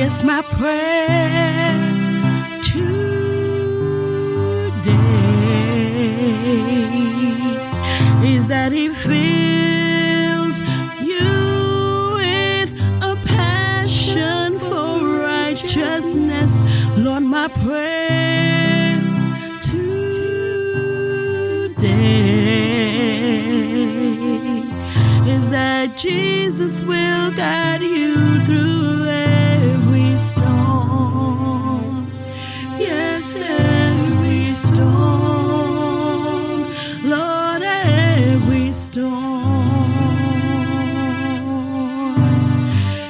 Yes, my prayer today is that He fills you with a passion for righteousness. Lord, my prayer today is that Jesus will guide you through every storm. Yes, every storm. Lord, every storm.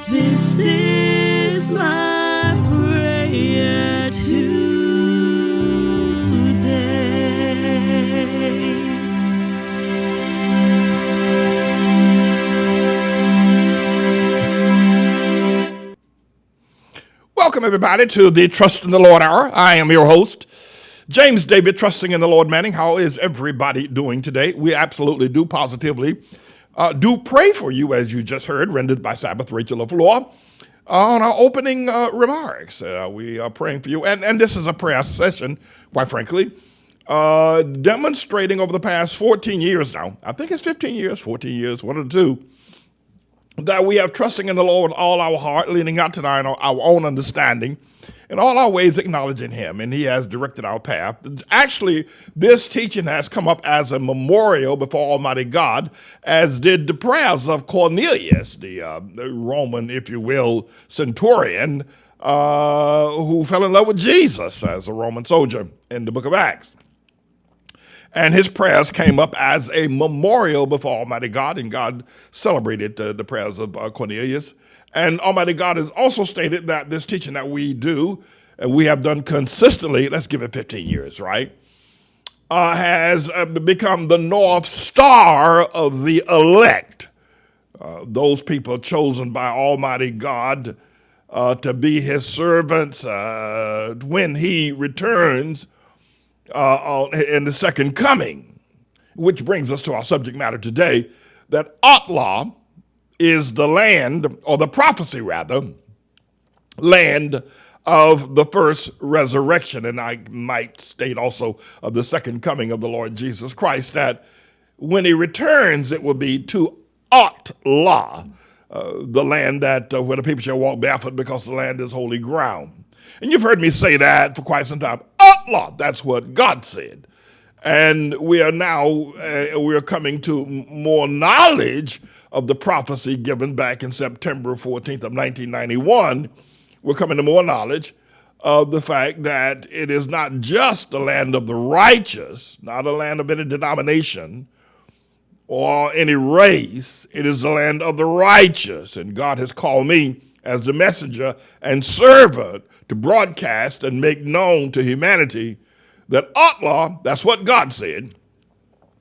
This is my prayer today. Welcome, everybody, to the Trust in the Lord Hour. I am your host, James David, Trusting in the Lord Manning. How is everybody doing today? We absolutely do positively do pray for you, as you just heard, rendered by Sabbath Rachel of Law, on our opening remarks. We are praying for you, and this is a prayer session, quite frankly, demonstrating over the past 14 years now. I think it's 15 years, 14 years, one of the two, that we have trusting in the Lord with all our heart, leaning out to our own understanding, in all our ways acknowledging Him, and He has directed our path. Actually, this teaching has come up as a memorial before Almighty God, as did the prayers of Cornelius, the Roman, if you will, centurion, who fell in love with Jesus as a Roman soldier in the book of Acts. And his prayers came up as a memorial before Almighty God, and God celebrated the prayers of Cornelius. And Almighty God has also stated that this teaching that we do, and we have done consistently, let's give it 15 years, right, has become the North Star of the elect. Those people chosen by Almighty God to be His servants when He returns in the second coming, which brings us to our subject matter today, that ATLAH is the land, or the prophecy rather, land of the first resurrection. And I might state also of the second coming of the Lord Jesus Christ, that when He returns, it will be to ATLAH, the land that where the people shall walk barefoot, because the land is holy ground. And you've heard me say that for quite some time. ATLAH, that's what God said. And we are now, we are coming to more knowledge of the prophecy given back in September 14th of 1991. We're coming to more knowledge of the fact that it is not just the land of the righteous, not a land of any denomination or any race. It is the land of the righteous. And God has called me as the messenger and servant to broadcast and make known to humanity that ATLAH, that's what God said,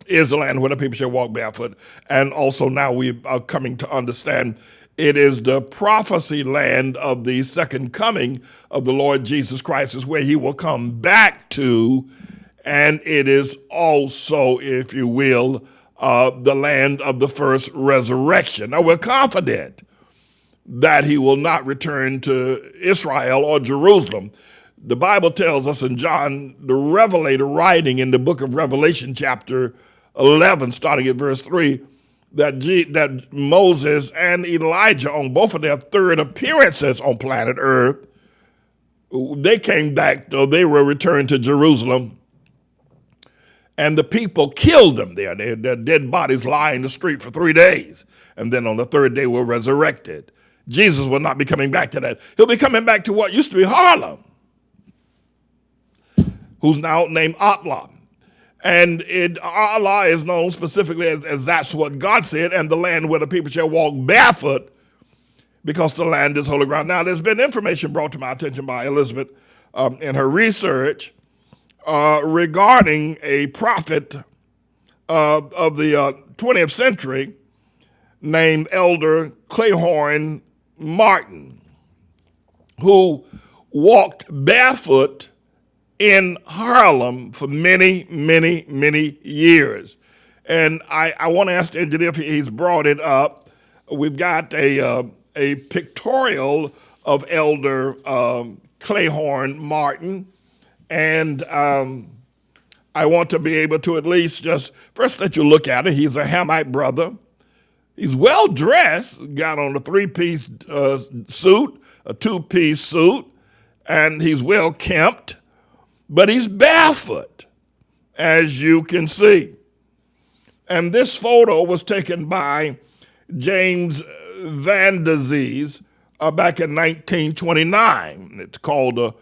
is the land where the people shall walk barefoot. And also now we are coming to understand it is the prophecy land of the second coming of the Lord Jesus Christ, is where He will come back to. And it is also, if you will, the land of the first resurrection. Now we're confident that He will not return to Israel or Jerusalem. The Bible tells us in John the Revelator, writing in the book of Revelation chapter 11, starting at verse 3, that Moses and Elijah, on both of their third appearances on planet Earth, they came back, or they were returned to Jerusalem, and the people killed them there. Their dead bodies lie in the street for 3 days, and then on the third day were resurrected. Jesus will not be coming back to that. He'll be coming back to what used to be Harlem, who's now named ATLAH. And ATLAH is known specifically as that's what God said, and the land where the people shall walk barefoot, because the land is holy ground. Now, there's been information brought to my attention by Elizabeth in her research regarding a prophet of the 20th century named Elder Claiborne Martin, who walked barefoot in Harlem for many, many, many years. And I want to ask the engineer if he's brought it up. We've got a pictorial of Elder Clayhorn Martin, and I want to be able to at least just first let you look at it. He's a Hamite brother. He's well dressed, got on a three-piece suit, a two-piece suit, and he's well kempt, but he's barefoot, as you can see. And this photo was taken by James Van Der Zees back in 1929. It's called a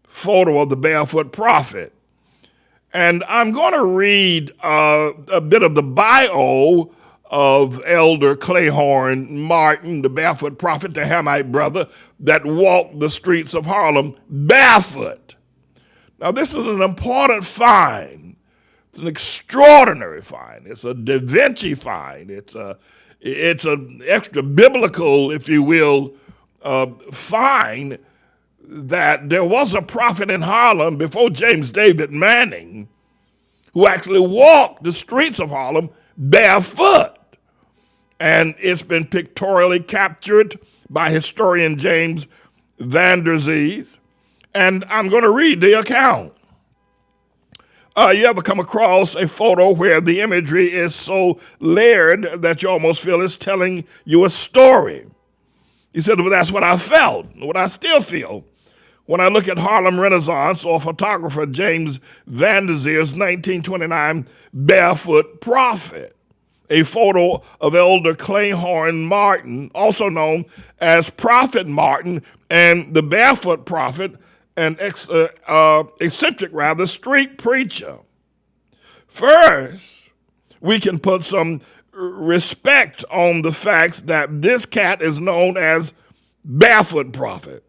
photo of the barefoot prophet. And I'm going to read a bit of the bio of Elder Clayhorn Martin, the barefoot prophet, the Hamite brother that walked the streets of Harlem barefoot. Now, this is an important find. It's an extraordinary find. It's a Da Vinci find. It's an extra biblical, if you will, find that there was a prophet in Harlem before James David Manning who actually walked the streets of Harlem barefoot. And it's been pictorially captured by historian James Van Der Zees. And I'm going to read the account. You ever come across a photo where the imagery is so layered that you almost feel it's telling you a story? He said, well, that's what I felt, what I still feel when I look at Harlem Renaissance or photographer James Van Der Zees' 1929 Barefoot Prophet, a photo of Elder Clayhorn Martin, also known as Prophet Martin, and the Barefoot Prophet, an eccentric, street preacher. First, we can put some respect on the facts that this cat is known as Barefoot Prophet,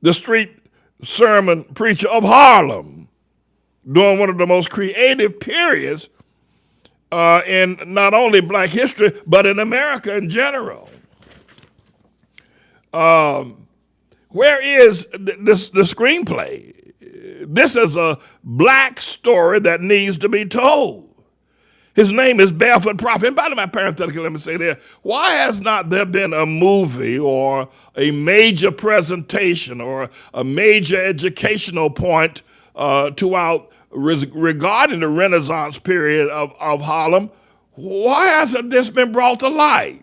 the street sermon preacher of Harlem, during one of the most creative periods in not only black history, but in America in general. Where is the screenplay? This is a black story that needs to be told. His name is Barefoot Prophet. And by the way, parenthetically, let me say there, why has not there been a movie or a major presentation or a major educational point regarding the Renaissance period of Harlem? Why hasn't this been brought to light?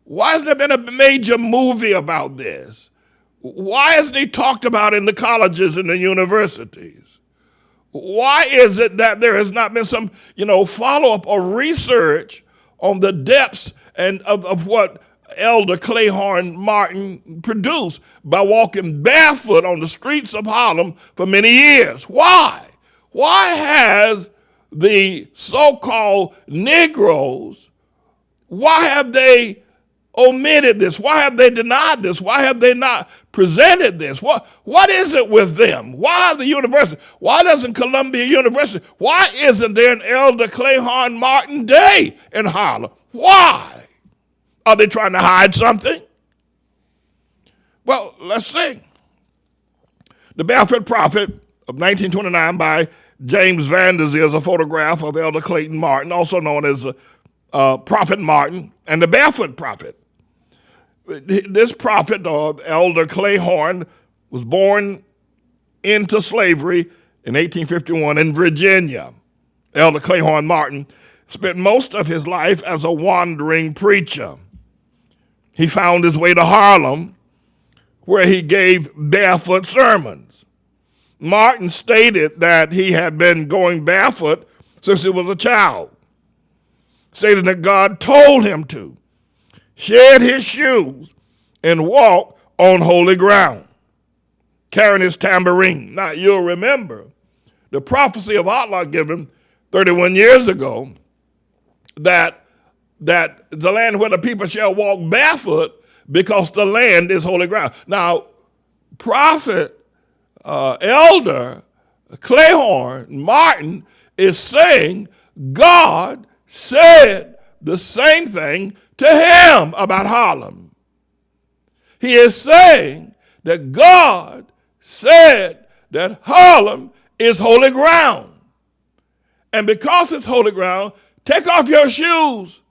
Why hasn't there been a major movie about this? Why isn't he talked about in the colleges and the universities? Why is it that there has not been some, follow-up or research on the depths and of what Elder Clayhorn Martin produced by walking barefoot on the streets of Harlem for many years? Why? Why has the so-called Negroes, why have they omitted this? Why have they denied this? Why have they not presented this? What is it with them? Why the university? Why doesn't Columbia University? Why isn't there an Elder Clayhorn Martin Day in Harlem? Why? Are they trying to hide something? Well, let's see. The Barefoot Prophet of 1929 by James Van Der Zees, a photograph of Elder Clayton Martin, also known as Prophet Martin, and the Barefoot Prophet. This prophet, or Elder Clayhorn, was born into slavery in 1851 in Virginia. Elder Clayhorn Martin spent most of his life as a wandering preacher. He found his way to Harlem, where he gave barefoot sermons. Martin stated that he had been going barefoot since he was a child, stating that God told him to shed his shoes and walk on holy ground, carrying his tambourine. Now, you'll remember the prophecy of ATLAH given 31 years ago that the land where the people shall walk barefoot because the land is holy ground. Now, Prophet Elder Clayhorn Martin is saying God said the same thing to him about Harlem. He is saying that God said that Harlem is holy ground. And because it's holy ground, take off your shoes,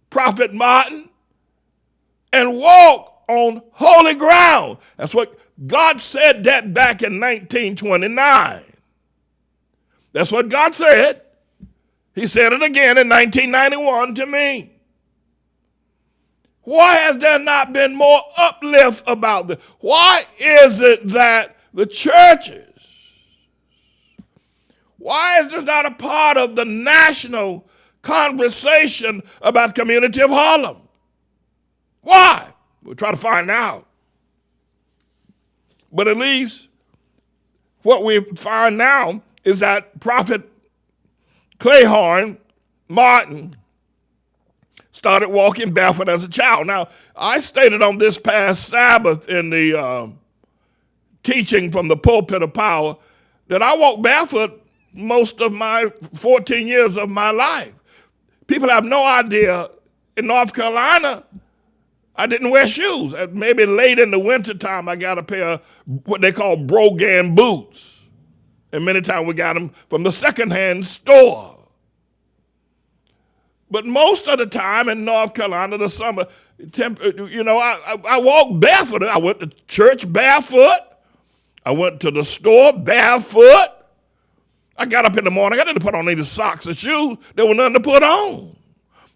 Prophet Martin, and walk on holy ground. That's what God said that back in 1929. That's what God said. He said it again in 1991 to me. Why has there not been more uplift about this? Why is it that the churches, why is this not a part of the national conversation about community of Harlem? Why? We'll try to find out. But at least what we find now is that Prophet Claiborne Martin started walking barefoot as a child. Now, I stated on this past Sabbath in the teaching from the pulpit of power that I walked barefoot most of my 14 years of my life. People have no idea. In North Carolina, I didn't wear shoes. Maybe late in the wintertime, I got a pair of what they call Brogan boots. And many times we got them from the secondhand store. But most of the time in North Carolina, the summer, I walked barefoot. I went to church barefoot. I went to the store barefoot. I got up in the morning. I didn't put on any socks or shoes. There was nothing to put on.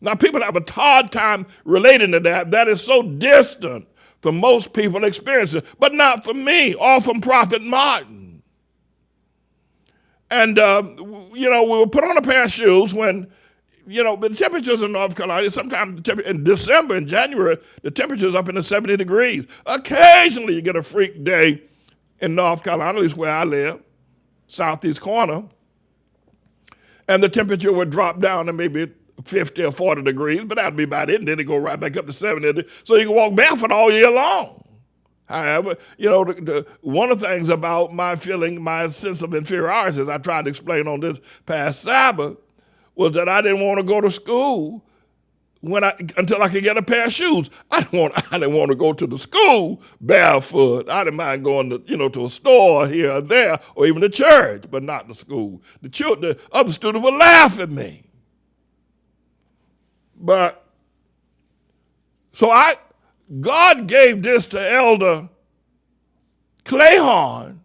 Now, people have a hard time relating to that. That is so distant from most people experiencing, but not for me or from Prophet Martin. And, we would put on a pair of shoes when, the temperatures in North Carolina, sometimes in December and January, the temperature's up in the 70 degrees. Occasionally you get a freak day in North Carolina, at least where I live, southeast corner, and the temperature would drop down to maybe 50 or 40 degrees, but that'd be about it, and then it go right back up to 70. So you can walk barefoot all year long. However, one of the things about my sense of inferiority, as I tried to explain on this past Sabbath, was that I didn't want to go to school until I could get a pair of shoes. I didn't want to go to the school barefoot. I didn't mind going to a store here or there, or even to church, but not to school. The other students would laugh at me. But God gave this to Elder Claiborne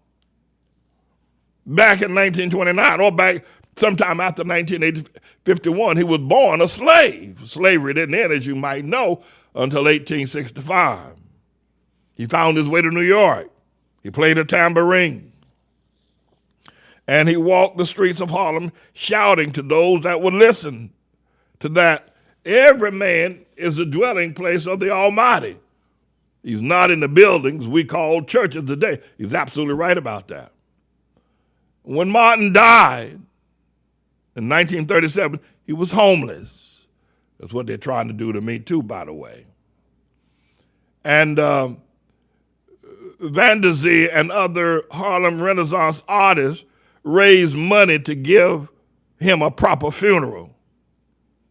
back in 1929, or back sometime after 1951. He was born a slave. Slavery didn't end, as you might know, until 1865. He found his way to New York. He played a tambourine. And he walked the streets of Harlem shouting to those that would listen to that, every man is the dwelling place of the Almighty. He's not in the buildings we call churches today. He's absolutely right about that. When Martin died in 1937, he was homeless. That's what they're trying to do to me too, by the way. And Van der Zee and other Harlem Renaissance artists raised money to give him a proper funeral,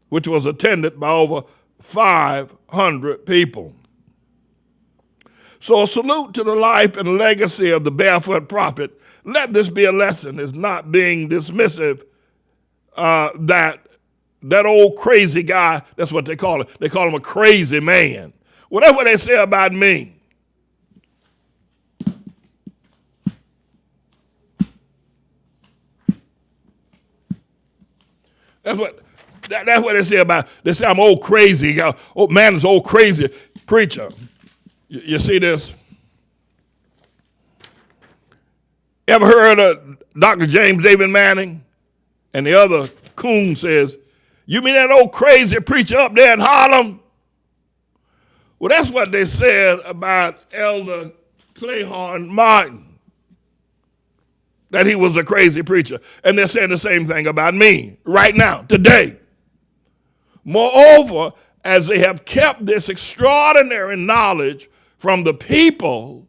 which was attended by over 500 people. So a salute to the life and legacy of the barefoot prophet. Let this be a lesson. It's not being dismissive that old crazy guy, that's what they call it. They call him a crazy man. Well, that's what they say about me. That's what they say about. They say I'm old crazy. Oh man, this old crazy preacher. You see this? Ever heard of Dr. James David Manning? And the other coon says, "You mean that old crazy preacher up there in Harlem?" Well, that's what they said about Elder Claiborne Martin, that he was a crazy preacher. And they're saying the same thing about me right now, today. Moreover, as they have kept this extraordinary knowledge from the people,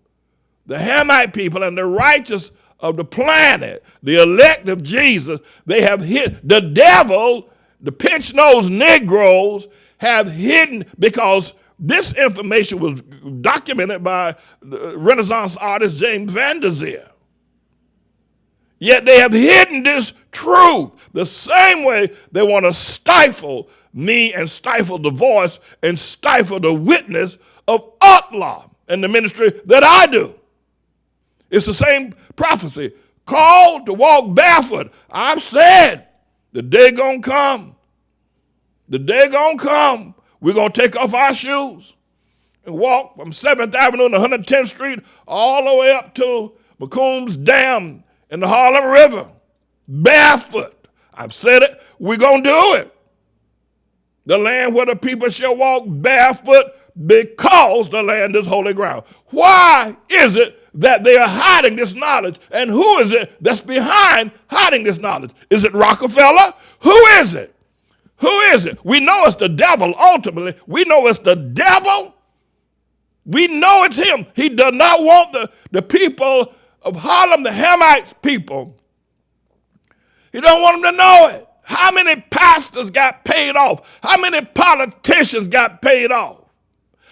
the Hamite people and the righteous of the planet, the elect of Jesus, they have hid. The devil, the pinch-nosed Negroes have hidden, because this information was documented by Renaissance artist James Van der Zee. Yet they have hidden this truth. The same way they want to stifle me and stifle the voice and stifle the witness of ATLAH and the ministry that I do. It's the same prophecy. Called to walk barefoot. I've said the day gonna come. The day gonna come. We're gonna take off our shoes and walk from 7th Avenue to 110th Street all the way up to McComb's Dam in the Harlem River. Barefoot. I've said it. We're gonna do it. The land where the people shall walk barefoot because the land is holy ground. Why is it that they are hiding this knowledge? And who is it that's behind hiding this knowledge? Is it Rockefeller? Who is it? Who is it? We know it's the devil ultimately. We know it's the devil. We know it's him. He does not want the people of Harlem, the Hamites people. He don't want them to know it. How many pastors got paid off? How many politicians got paid off?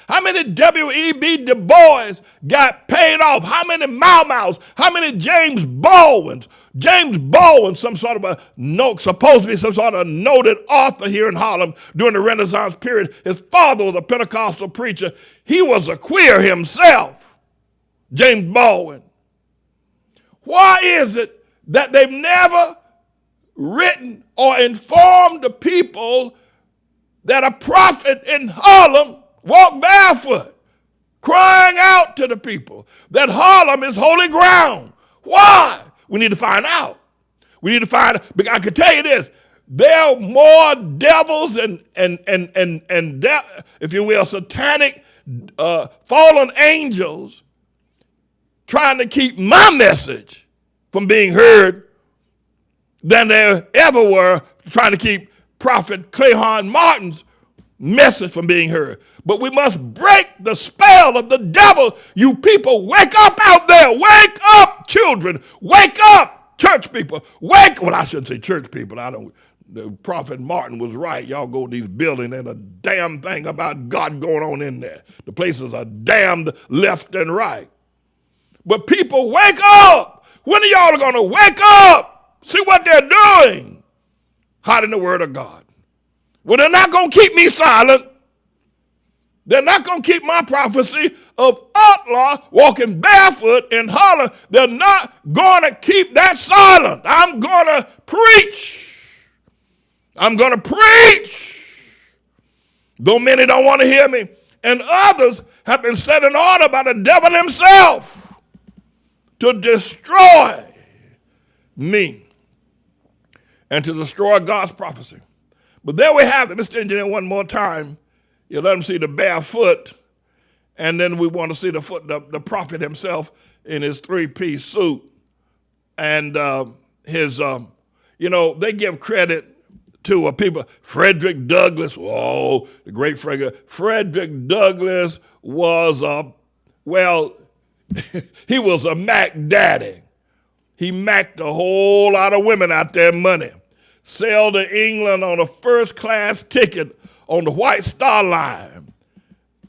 How many W.E.B. Du Bois got paid off? How many Mau Mau's? How many James Baldwins? James Baldwin, supposed to be some sort of noted author here in Harlem during the Renaissance period. His father was a Pentecostal preacher. He was a queer himself, James Baldwin. Why is it that they've never written or informed the people that a prophet in Harlem walked barefoot, crying out to the people that Harlem is holy ground? Why? We need to find out. We need to find out. Because I can tell you this, there are more devils and if you will, satanic fallen angels trying to keep my message from being heard than there ever were trying to keep Prophet Clayhon Martin's message from being heard. But we must break the spell of the devil. You people, wake up out there. Wake up, children. Wake up, church people. Well, I shouldn't say church people. The Prophet Martin was right. Y'all go to these buildings and a damn thing about God going on in there. The places are damned left and right. But people, wake up. When are y'all going to wake up? See what they're doing. Hiding the word of God. Well, they're not going to keep me silent. They're not going to keep my prophecy of ATLAH walking barefoot in Harlem. They're not going to keep that silent. I'm going to preach. I'm going to preach. Though many don't want to hear me. And others have been set in order by the devil himself to destroy me and to destroy God's prophecy. But there we have it. Mr. Engineer, one more time. You let them see the barefoot, and then we want to see the prophet himself in his three-piece suit. And they give credit to people. Frederick Douglass, the great Frederick Douglass was he was a Mac daddy. He macked a whole lot of women out there money. Sailed to England on a first-class ticket on the White Star Line.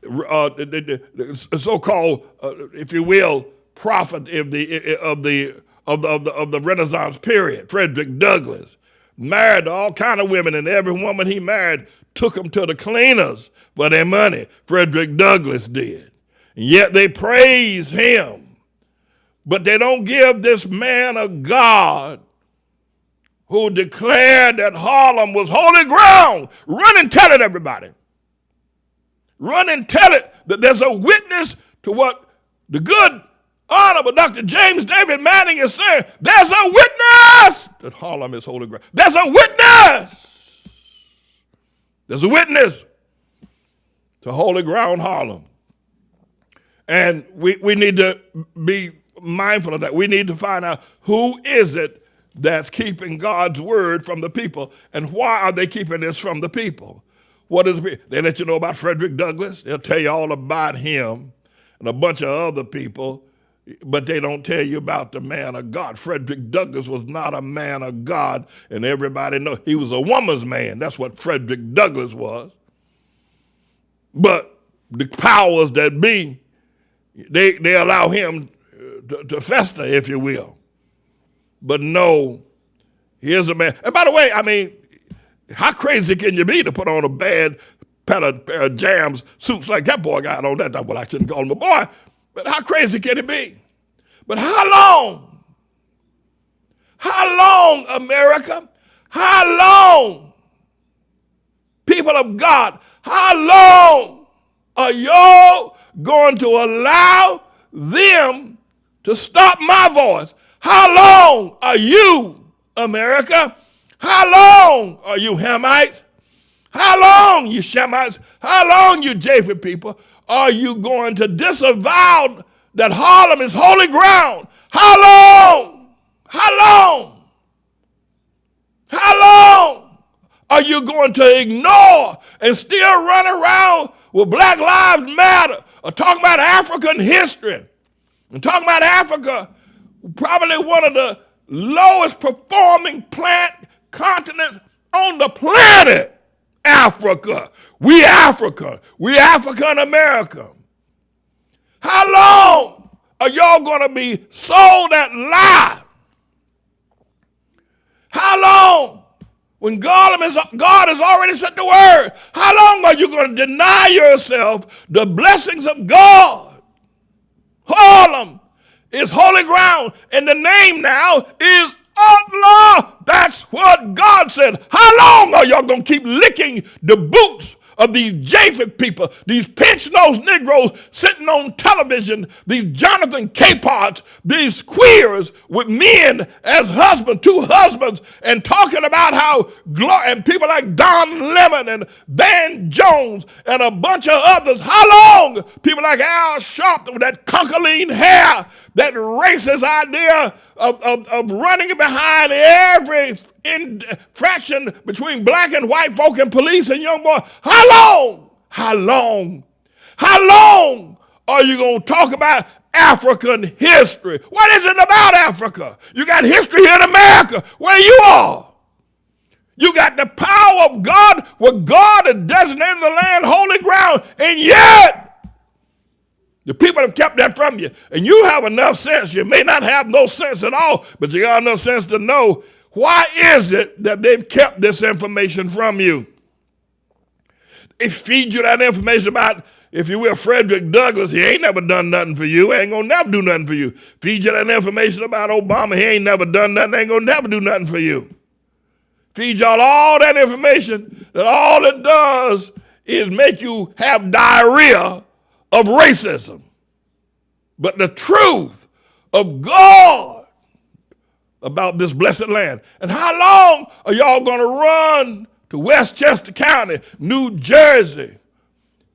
The so-called, if you will, prophet of the Renaissance period, Frederick Douglass, married all kind of women, and every woman he married took them to the cleaners for their money. Frederick Douglass did. And yet they praise him, but they don't give this man of God who declared that Harlem was holy ground. Run and tell it, everybody. Run and tell it that there's a witness to what the good, honorable Dr. James David Manning is saying. There's a witness that Harlem is holy ground. There's a witness. There's a witness to holy ground Harlem. And we need to be mindful of that. We need to find out who is it that's keeping God's word from the people, and why are they keeping this from the people? What is it? They let you know about Frederick Douglass. They'll tell you all about him and a bunch of other people, but they don't tell you about the man of God. Frederick Douglass was not a man of God, and everybody knows he was a woman's man. That's what Frederick Douglass was. But the powers that be, they allow him to fester, if you will. But no, here's a man. And by the way, I mean, how crazy can you be to put on a bad pair of jams, suits like that boy got on that? Well, I shouldn't call him a boy, but how crazy can it be? But how long? How long, America? How long, people of God? How long are y'all going to allow them to stop my voice? How long are you, America? How long are you Hamites? How long, you Shemites? How long, you Japheth people, are you going to disavow that Harlem is holy ground? How long? How long? How long are you going to ignore and still run around with Black Lives Matter or talking about African history and talking about Africa, probably one of the lowest performing plant continents on the planet? Africa. We Africa. We African America. How long are y'all going to be sold that lie? How long? When God has already said the word, how long are you going to deny yourself the blessings of God? Harlem is holy ground, and the name now is ATLAH. That's what God said. How long are y'all going to keep licking the boots of these Japheth people, these pinch-nosed Negroes sitting on television, these Jonathan Capots, these queers with men as husbands, two husbands, and talking about how, and people like Don Lemon and Van Jones and a bunch of others. How long? People like Al Sharpton with that concholine hair, that racist idea of running behind every infraction between black and white folk and police and young boys. How long? How long? How long are you going to talk about African history? What is it about Africa? You got history here in America, where you are. You got the power of God, where God has designated the land holy ground, and yet the people have kept that from you. And you have enough sense. You may not have no sense at all, but you got enough sense to know, why is it that they've kept this information from you? They feed you that information about, if you will, Frederick Douglass. He ain't never done nothing for you. Ain't gonna never do nothing for you. Feed you that information about Obama. He ain't never done nothing. Ain't gonna never do nothing for you. Feed y'all all that information that all it does is make you have diarrhea of racism. But the truth of God about this blessed land. And how long are y'all going to run to Westchester County, New Jersey,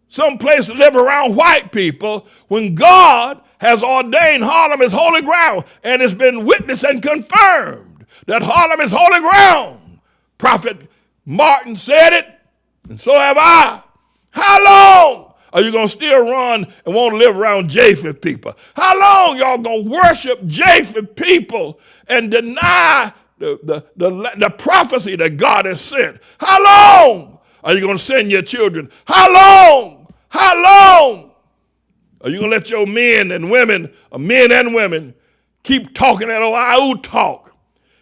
someplace to live around white people, when God has ordained Harlem as holy ground, and it's been witnessed and confirmed that Harlem is holy ground? Prophet Martin said it, and so have I. How long are you going to still run and want to live around Japheth people? How long y'all going to worship Japheth people and deny the prophecy that God has sent? How long are you going to send your children? How long? How long are you going to let your men and women, keep talking that old talk?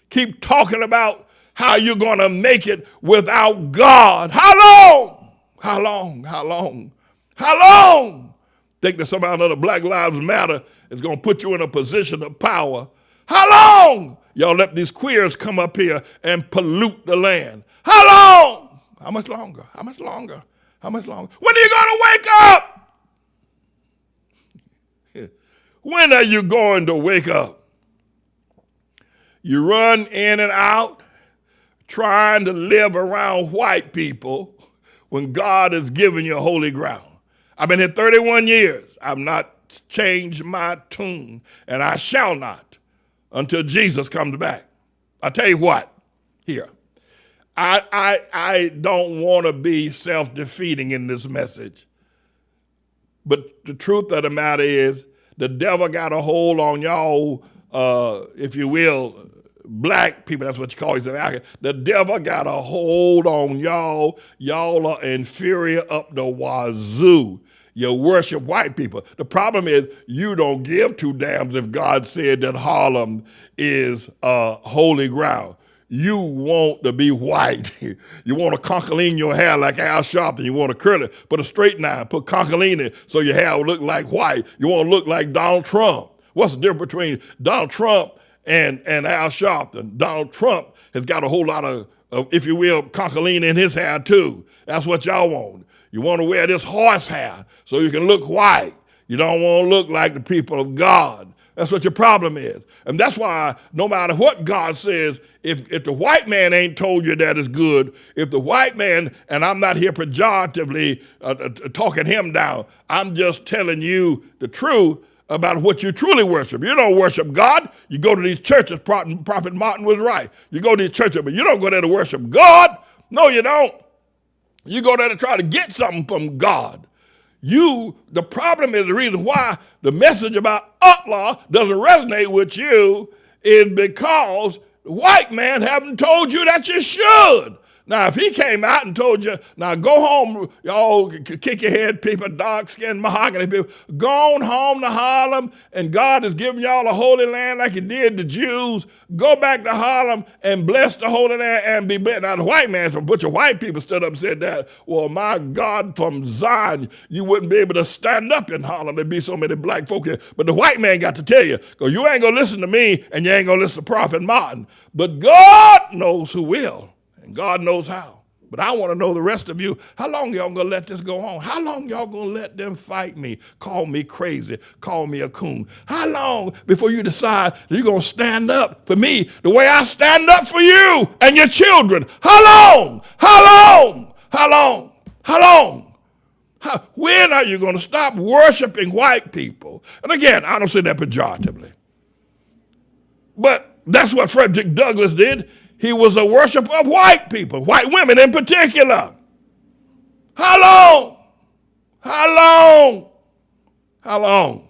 Keep talking about how you're going to make it without God. How long? How long? How long? How long? Think that somehow or another Black Lives Matter is going to put you in a position of power. How long? Y'all let these queers come up here and pollute the land. How long? How much longer? How much longer? How much longer? When are you going to wake up? When are you going to wake up? You run in and out trying to live around white people when God has given you holy ground. I've been here 31 years. I've not changed my tune, and I shall not until Jesus comes back. I tell you what, here, I don't want to be self-defeating in this message, but the truth of the matter is the devil got a hold on y'all, if you will, black people, that's what you call yourself. The devil got a hold on y'all. Y'all are inferior up the wazoo. You worship white people. The problem is you don't give two damns if God said that Harlem is holy ground. You want to be white. You want to concholine your hair like Al Sharpton. You want to curl it, put a straight line, put concholine in it so your hair will look like white. You want to look like Donald Trump. What's the difference between Donald Trump and Al Sharpton? Donald Trump has got a whole lot of, if you will, concholine in his hair too. That's what y'all want. You want to wear this horse hair so you can look white. You don't want to look like the people of God. That's what your problem is. And that's why no matter what God says, if the white man ain't told you that is good, if the white man, and I'm not here pejoratively talking him down, I'm just telling you the truth about what you truly worship. You don't worship God. You go to these churches. Prophet Martin was right. You go to these churches, but you don't go there to worship God. No, you don't. You go there to try to get something from God. The problem is the reason why the message about ATLAH doesn't resonate with you is because the white man haven't told you that you should. Now, if he came out and told you, now go home, y'all kick your head people, dark-skinned mahogany people, go on home to Harlem, and God has given y'all a holy land like he did the Jews. Go back to Harlem and bless the holy land and be blessed. Now, the white man, a bunch of white people stood up and said that, well, my God, from Zion, you wouldn't be able to stand up in Harlem. There'd be so many black folk here. But the white man got to tell you, because you ain't going to listen to me, and you ain't going to listen to Prophet Martin. But God knows who will. God knows how. But I want to know the rest of you. How long y'all going to let this go on? How long y'all going to let them fight me, call me crazy, call me a coon? How long before you decide that you're going to stand up for me the way I stand up for you and your children? How long? How long? How long? How long? When are you going to stop worshiping white people? And again, I don't say that pejoratively. But that's what Frederick Douglass did. He was a worshiper of white people, white women in particular. How long? How long? How long?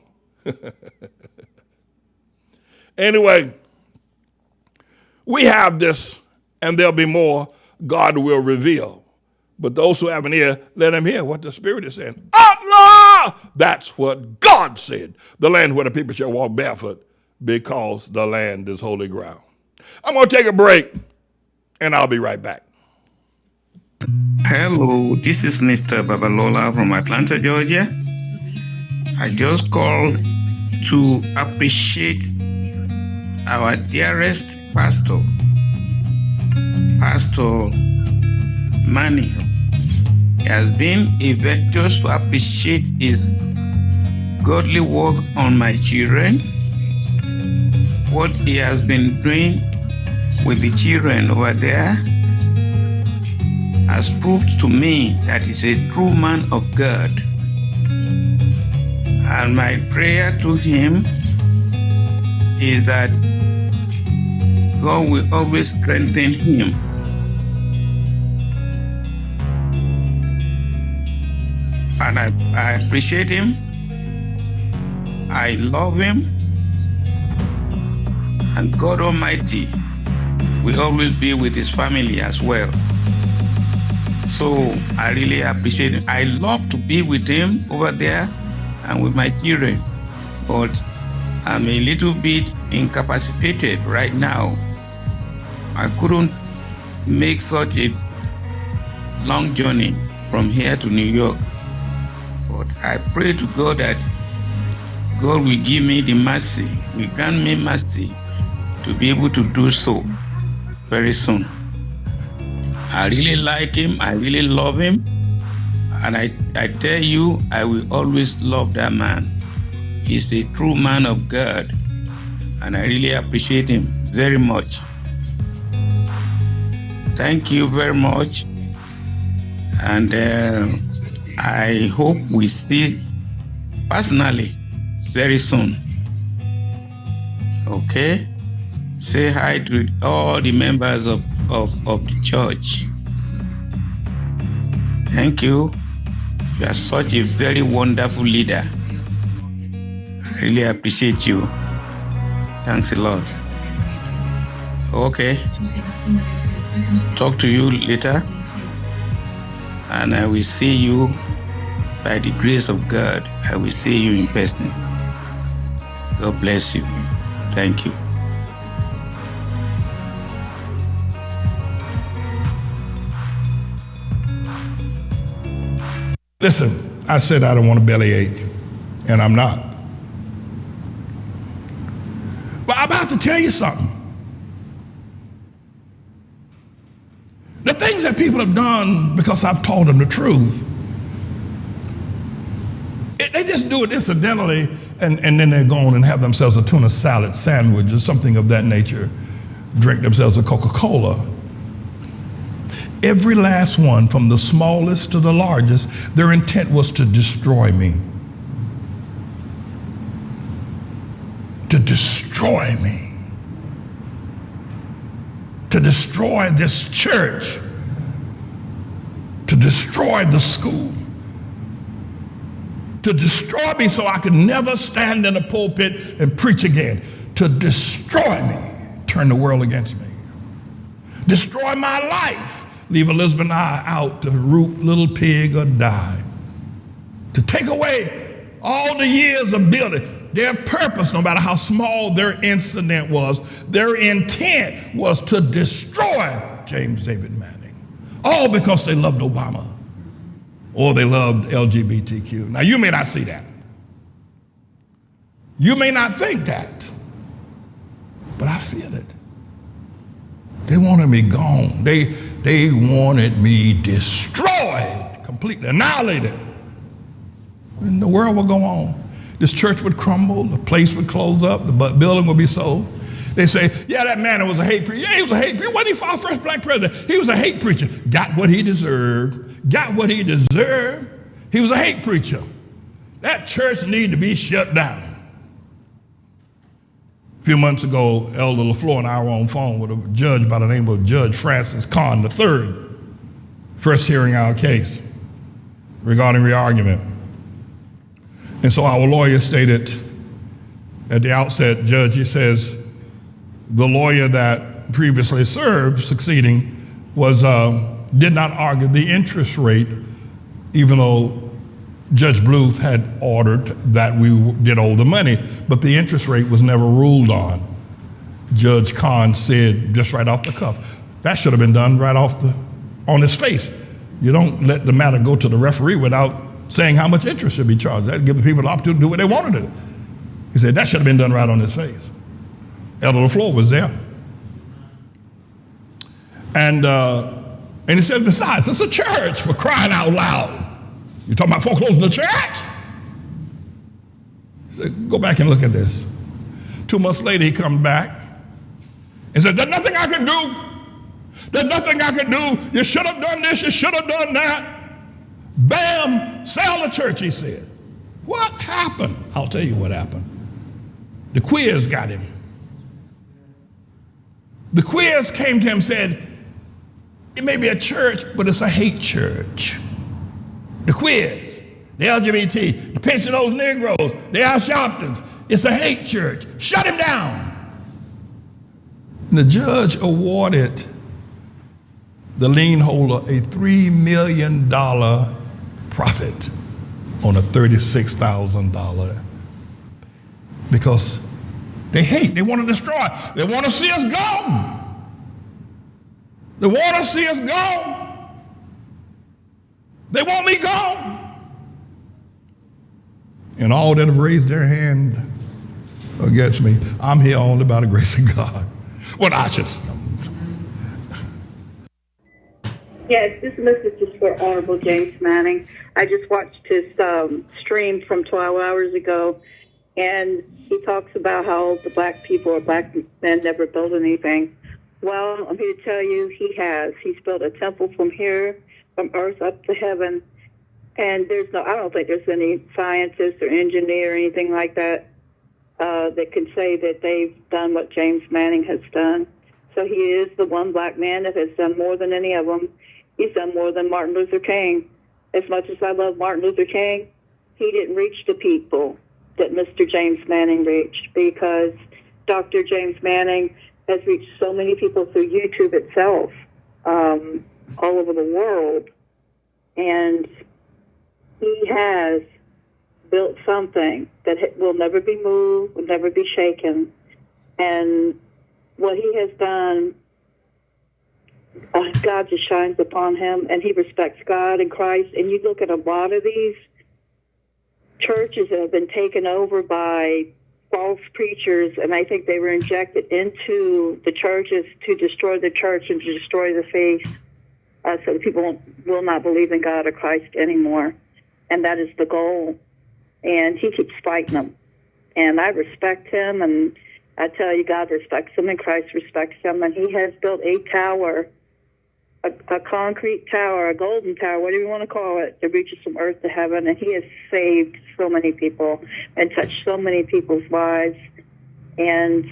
Anyway, we have this, and there'll be more God will reveal. But those who have an ear, let them hear what the Spirit is saying. ATLAH! That's what God said. The land where the people shall walk barefoot, because the land is holy ground. I'm going to take a break, and I'll be right back. Hello, this is Mr. Babalola from Atlanta, Georgia. I just called to appreciate our dearest pastor, Pastor Manny. He has been a virtuous to appreciate his godly work on my children, what he has been doing with the children over there has proved to me that he's a true man of God. And my prayer to him is that God will always strengthen him. And I appreciate him. I love him. And God Almighty will always be with his family as well. So I really appreciate him. I love to be with him over there and with my children. But I'm a little bit incapacitated right now. I couldn't make such a long journey from here to New York. But I pray to God that God will give me the mercy, will grant me mercy to be able to do so very soon. I really like him, I really love him, and I tell you, I will always love that man. He's a true man of God, and I really appreciate him very much. Thank you very much, and I hope we see personally very soon. Okay? Say hi to all the members of the church. Thank you. You are such a very wonderful leader. I really appreciate you. Thanks a lot. Okay. Talk to you later. And I will see you by the grace of God, I will see you in person. God bless you. Thank you. Listen, I said I don't want a bellyache, and I'm not. But I'm about to tell you something. The things that people have done because I've told them the truth, they just do it incidentally, and then they go on and have themselves a tuna salad sandwich or something of that nature, drink themselves a Coca-Cola. Every last one, from the smallest to the largest, their intent was to destroy me. To destroy me. To destroy this church. To destroy the school. To destroy me so I could never stand in a pulpit and preach again. To destroy me. Turn the world against me. Destroy my life. Leave Elizabeth and I out to root little pig or die. To take away all the years of building. Their purpose, no matter how small their incident was, their intent was to destroy James David Manning. All because they loved Obama or they loved LGBTQ. Now, you may not see that. You may not think that. But I feel it. They wanted me gone. They wanted me destroyed, completely annihilated. And the world would go on. This church would crumble, the place would close up, the building would be sold. They say, yeah, that man was a hate preacher. Yeah, he was a hate preacher. When he fought first black president, he was a hate preacher. Got what he deserved. Got what he deserved. He was a hate preacher. That church needed to be shut down. A few months ago, Elder LaFleur and I were on phone with a judge by the name of Judge Francis Kahn III, first hearing our case regarding re-argument. And so our lawyer stated at the outset, Judge, he says, the lawyer that previously served, succeeding, did not argue the interest rate, even though Judge Bluth had ordered that we did owe the money, but the interest rate was never ruled on. Judge Kahn said just right off the cuff, that should have been done right on his face. You don't let the matter go to the referee without saying how much interest should be charged. That gives the people the opportunity to do what they want to do. He said that should have been done right on his face. Elder LaFleur was there. And he said, besides, it's a church, for crying out loud. You talking about foreclosing the church? He said, go back and look at this. 2 months later, he comes back and said, there's nothing I can do. There's nothing I can do. You should have done this. You should have done that. Bam, sell the church, he said. What happened? I'll tell you what happened. The quiz got him. The quiz came to him and said, it may be a church, but it's a hate church. The quiz, the LGBT, the pension those Negroes, the Al Sharptons, it's a hate church. Shut him down. And the judge awarded the lien holder a $3 million profit on a $36,000 because they hate, they want to destroy, they want to see us gone. They want to see us gone. They want me gone. And all that have raised their hand against me, I'm here only by the grace of God. Well, I should. Yes, this message is for Honorable James Manning. I just watched his stream from 12 hours ago, and he talks about how the black people or black men never built anything. Well, I'm here to tell you he has. He's built a temple from here, from earth up to heaven, and I don't think there's any scientist or engineer or anything like that that can say that they've done what James Manning has done. So he is the one black man that has done more than any of them. He's done more than Martin Luther King. As much as I love Martin Luther King, he didn't reach the people that Mr. James Manning reached, because Dr. James Manning has reached so many people through YouTube itself, all over the world. And he has built something that will never be moved, will never be shaken. And what he has done, God just shines upon him, and he respects God and Christ. And you look at a lot of these churches that have been taken over by false preachers, and I think they were injected into the churches to destroy the church and to destroy the faith, so that people will not believe in God or Christ anymore. And that is the goal. And he keeps fighting them. And I respect him, and I tell you, God respects him, and Christ respects him. And he has built a tower, a concrete tower, a golden tower, whatever you want to call it, that reaches from earth to heaven. And he has saved so many people and touched so many people's lives. And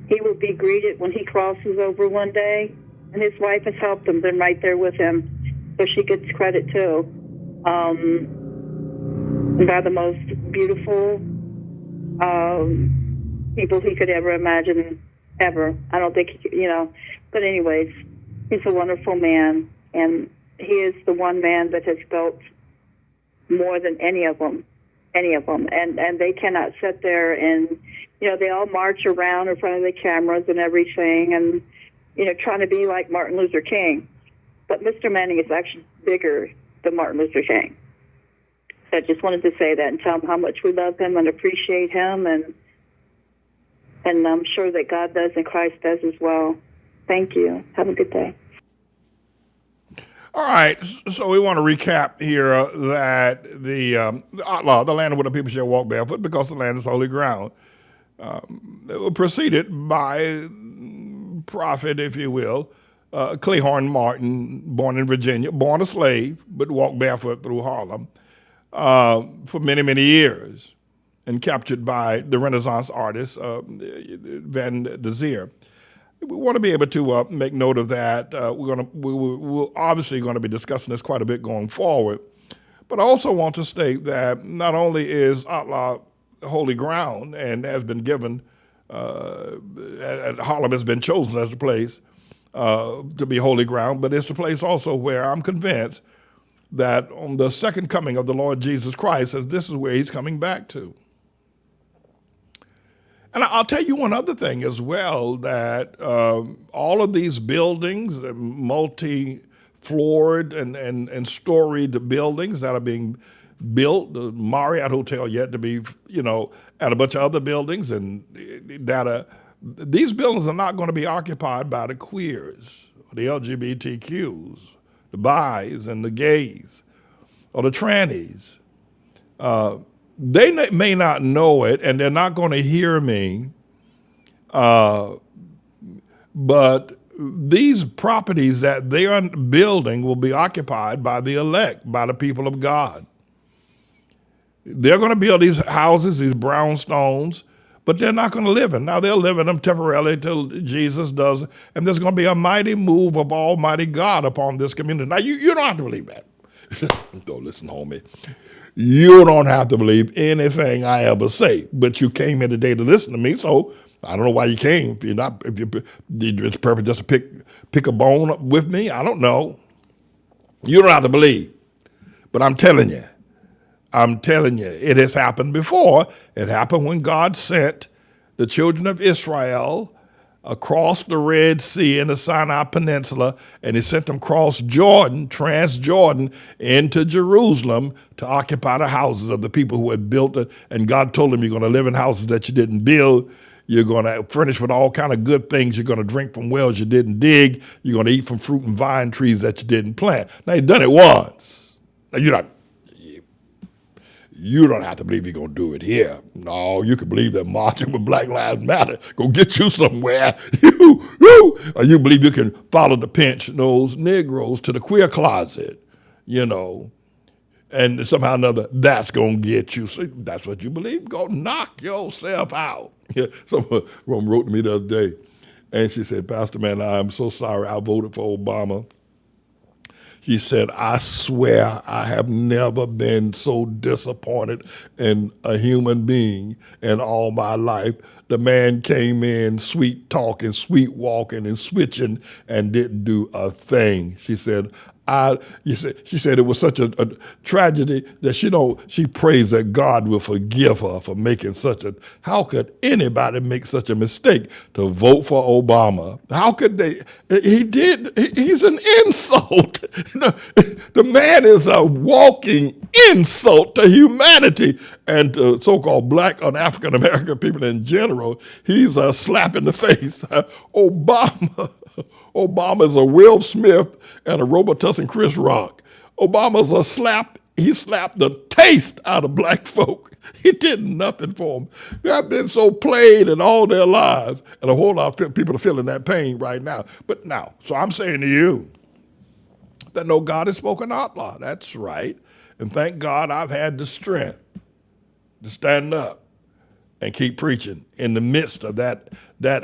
he will be greeted when he crosses over one day. And his wife has helped him, been right there with him. So she gets credit, too. By the most beautiful people he could ever imagine, ever. I don't think, but anyways, he's a wonderful man, and he is the one man that has built more than any of them, and they cannot sit there and, they all march around in front of the cameras and everything, and, trying to be like Martin Luther King. But Mr. Manning is actually bigger than Martin Luther King. So I just wanted to say that and tell him how much we love him and appreciate him, and I'm sure that God does and Christ does as well. Thank you. Have a good day. All right, so we want to recap here that the ATLAH, the land where the people shall walk barefoot because the land is holy ground, preceded by prophet, if you will, Clayhorn Martin, born in Virginia, born a slave, but walked barefoot through Harlem for many, many years, and captured by the Renaissance artist Van de Zier. We want to be able to make note of that. We're obviously going to be discussing this quite a bit going forward, but I also want to state that not only is ATLAH holy ground and has been given, Harlem has been chosen as the place to be holy ground, but it's the place also where I'm convinced that on the second coming of the Lord Jesus Christ, this is where he's coming back to. And I'll tell you one other thing as well, that all of these buildings, multi-floored and storied buildings that are being built, the Marriott Hotel yet to be, and a bunch of other buildings, and these buildings are not going to be occupied by the queers, the LGBTQs, the bis and the gays, or the trannies. They may not know it, and they're not going to hear me, but these properties that they are building will be occupied by the elect, by the people of God. They're going to build these houses, these brownstones, but they're not going to live in. Now, they'll live in them temporarily until Jesus does, and there's going to be a mighty move of Almighty God upon this community. Now, you don't have to believe that. Don't listen, homie. You don't have to believe anything I ever say, but you came here today to listen to me, so I don't know why you came. If it's purpose just to pick a bone up with me, I don't know. You don't have to believe, but I'm telling you, it has happened before. It happened when God sent the children of Israel across the Red Sea in the Sinai Peninsula, and he sent them across Jordan, Transjordan, into Jerusalem to occupy the houses of the people who had built it. And God told them, you're going to live in houses that you didn't build. You're going to furnish with all kind of good things. You're going to drink from wells you didn't dig. You're going to eat from fruit and vine trees that you didn't plant. Now, you've done it once. Now, you don't have to believe you're going to do it here. No, you can believe that marching with Black Lives Matter go get you somewhere. Or you believe you can follow the pinch-nosed Negroes to the queer closet, and somehow or another, that's going to get you. So that's what you believe? Go knock yourself out. Someone wrote to me the other day, and she said, Pastor, man, I'm so sorry I voted for Obama. She said, I swear I have never been so disappointed in a human being in all my life. The man came in sweet talking, sweet walking, and switching and didn't do a thing. She said, She said it was such a tragedy that she prays that God will forgive her for making how could anybody make such a mistake to vote for Obama? How could they? He's an insult. The man is a walking insult to humanity and to so-called black and African-American people in general. He's a slap in the face. Obama's a Will Smith and a Robitussin Chris Rock. Obama's a slap. He slapped the taste out of black folk. He did nothing for them. They've been so played in all their lives, and a whole lot of people are feeling that pain right now. But now, so I'm saying to you that no, God has spoken ATLAH. That's right. And thank God I've had the strength to stand up and keep preaching in the midst of that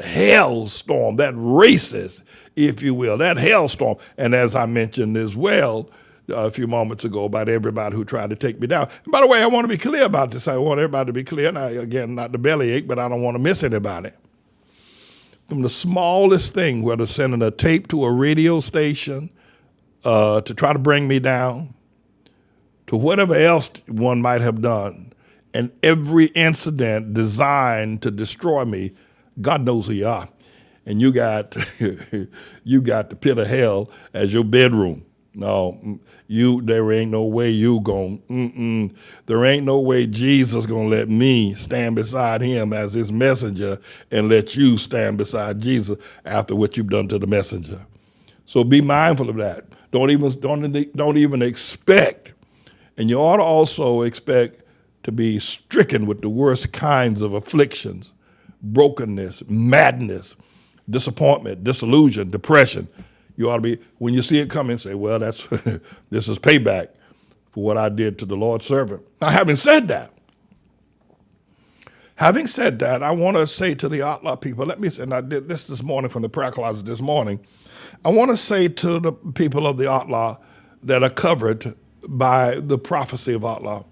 hailstorm, that racist, if you will, that hailstorm. And as I mentioned as well a few moments ago about everybody who tried to take me down. And by the way, I want to be clear about this. I want everybody to be clear. Now, again, not the bellyache, but I don't want to miss anybody. From the smallest thing, whether sending a tape to a radio station to try to bring me down, to whatever else one might have done, and every incident designed to destroy me, God knows who you are. And you got the pit of hell as your bedroom. No, there ain't no way there ain't no way Jesus gonna let me stand beside him as his messenger and let you stand beside Jesus after what you've done to the messenger. So be mindful of that. Don't even expect, and you ought to also expect to be stricken with the worst kinds of afflictions, brokenness, madness, disappointment, disillusion, depression. You ought to be, when you see it coming, say, well, this is payback for what I did to the Lord's servant. Now, having said that, I want to say to the ATLAH people, and I did this morning from the prayer closet this morning, I want to say to the people of the ATLAH that are covered by the prophecy of ATLAH,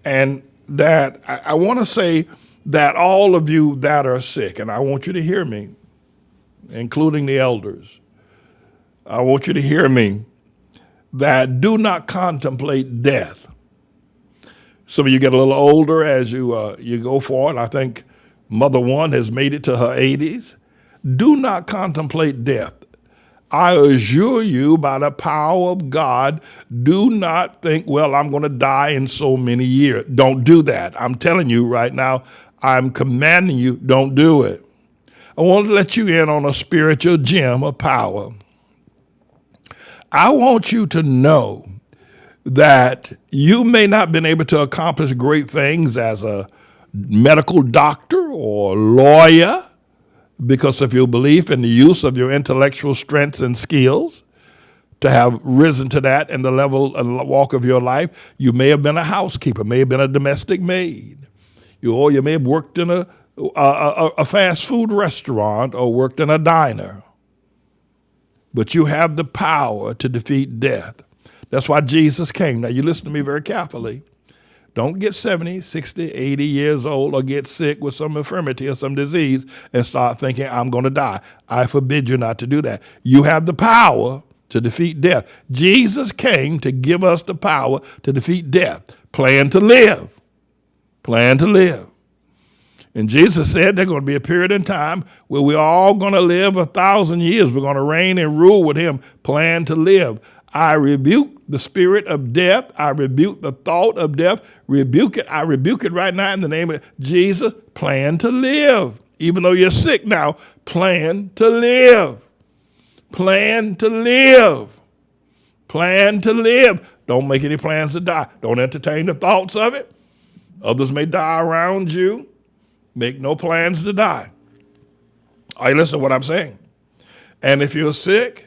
and that I want to say that all of you that are sick, and I want you to hear me, including the elders, I want you to hear me, that do not contemplate death. Some of you get a little older as you go forward. I think Mother One has made it to her 80s. Do not contemplate death. I assure you by the power of God, do not think, well, I'm going to die in so many years. Don't do that. I'm telling you right now, I'm commanding you, don't do it. I want to let you in on a spiritual gem of power. I want you to know that you may not have been able to accomplish great things as a medical doctor or lawyer because of your belief in the use of your intellectual strengths and skills, to have risen to that in the level and walk of your life. You may have been a housekeeper, may have been a domestic maid. You may have worked in a fast food restaurant or worked in a diner. But you have the power to defeat death. That's why Jesus came. Now, you listen to me very carefully. Don't get 70, 60, 80 years old or get sick with some infirmity or some disease and start thinking, I'm going to die. I forbid you not to do that. You have the power to defeat death. Jesus came to give us the power to defeat death. Plan to live. Plan to live. And Jesus said there's going to be a period in time where we're all going to live 1,000 years. We're going to reign and rule with him. Plan to live. I rebuke the spirit of death. I rebuke the thought of death. Rebuke it. I rebuke it right now in the name of Jesus. Plan to live. Even though you're sick now, plan to live. Plan to live. Plan to live. Don't make any plans to die. Don't entertain the thoughts of it. Others may die around you. Make no plans to die. All right, listen to what I'm saying. And if you're sick,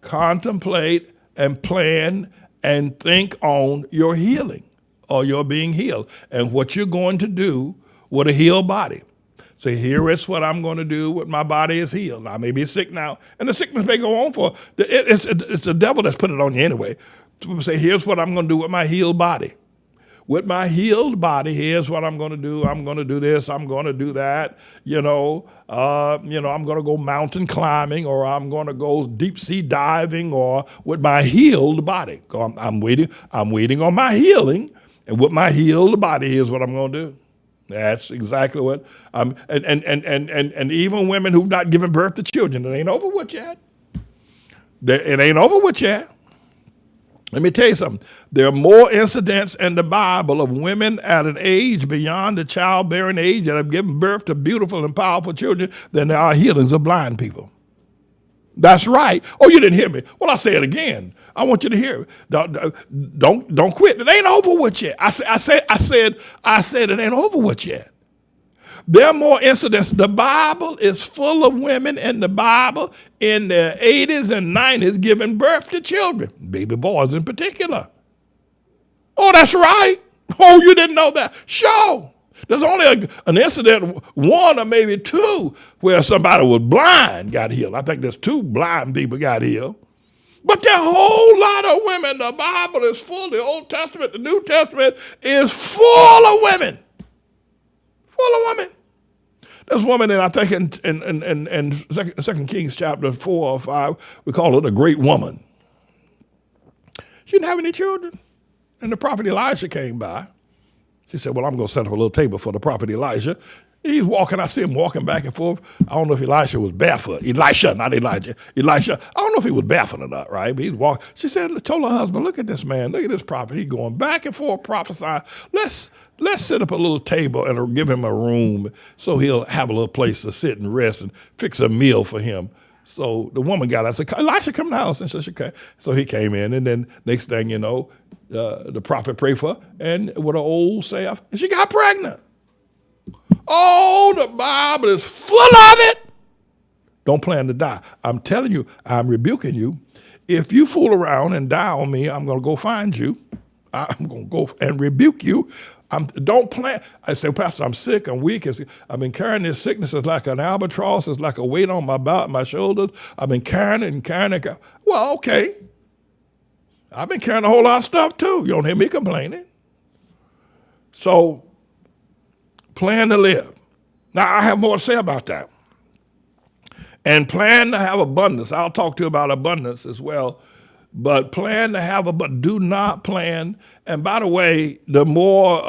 contemplate and plan and think on your healing or your being healed and what you're going to do with a healed body. Say, here is what I'm going to do with my body is healed. I may be sick now, and the sickness may go on for, it's the devil that's put it on you anyway. Say, here's what I'm going to do with my healed body. with my healed body, here's what I'm going to do. I'm going to do this. I'm going to do that. I'm going to go mountain climbing, or I'm going to go deep sea diving, or with my healed body. I'm waiting on my healing, and with my healed body, here's what I'm going to do. That's exactly what and even women who've not given birth to children, it ain't over with yet. It ain't over with yet. Let me tell you something. There are more incidents in the Bible of women at an age beyond the childbearing age that have given birth to beautiful and powerful children than there are healings of blind people. That's right. Oh, you didn't hear me. Well, I'll say it again. I want you to hear it. Don't quit. It ain't over with yet. I said it ain't over with yet. There are more incidents. The Bible is full of women in the Bible in their 80s and 90s giving birth to children, baby boys in particular. Oh, that's right. Oh, you didn't know that? Sure. There's only an incident, one or maybe two, where somebody was blind got healed. I think there's 2 blind people got healed. But there are a whole lot of women. The Bible is full. The Old Testament, the New Testament is full of women. Full of women. There's a woman, and I think in 2 Kings chapter 4 or 5, we call her the great woman. She didn't have any children. And the prophet Elijah came by. She said, well, I'm going to set up a little table for the prophet Elijah. He's walking. I see him walking back and forth. I don't know if Elisha was barefoot. Elisha, not Elijah. Elisha. I don't know if he was barefoot or not, right? But he's walking. She said, told her husband, look at this man. Look at this prophet. He's going back and forth prophesying. Let's set up a little table and give him a room so he'll have a little place to sit and rest and fix a meal for him. So the woman got out. I said, Elisha, come in the house. And she said, okay. So he came in, and then next thing you know, the prophet prayed for her, and with an old salve, and she got pregnant. Oh, the Bible is full of it. Don't plan to die. I'm telling you, I'm rebuking you. If you fool around and die on me, I'm going to go find you. I'm going to go and rebuke you. Don't plan. I say, Pastor, I'm sick. I'm weak. I've been carrying this sickness. It's like an albatross. It's like a weight on my back, my shoulders. I've been carrying it and carrying it. Well, okay. I've been carrying a whole lot of stuff too. You don't hear me complaining. So, plan to live. Now, I have more to say about that. And plan to have abundance. I'll talk to you about abundance as well. But plan to have abundance. Do not plan. And by the way, the more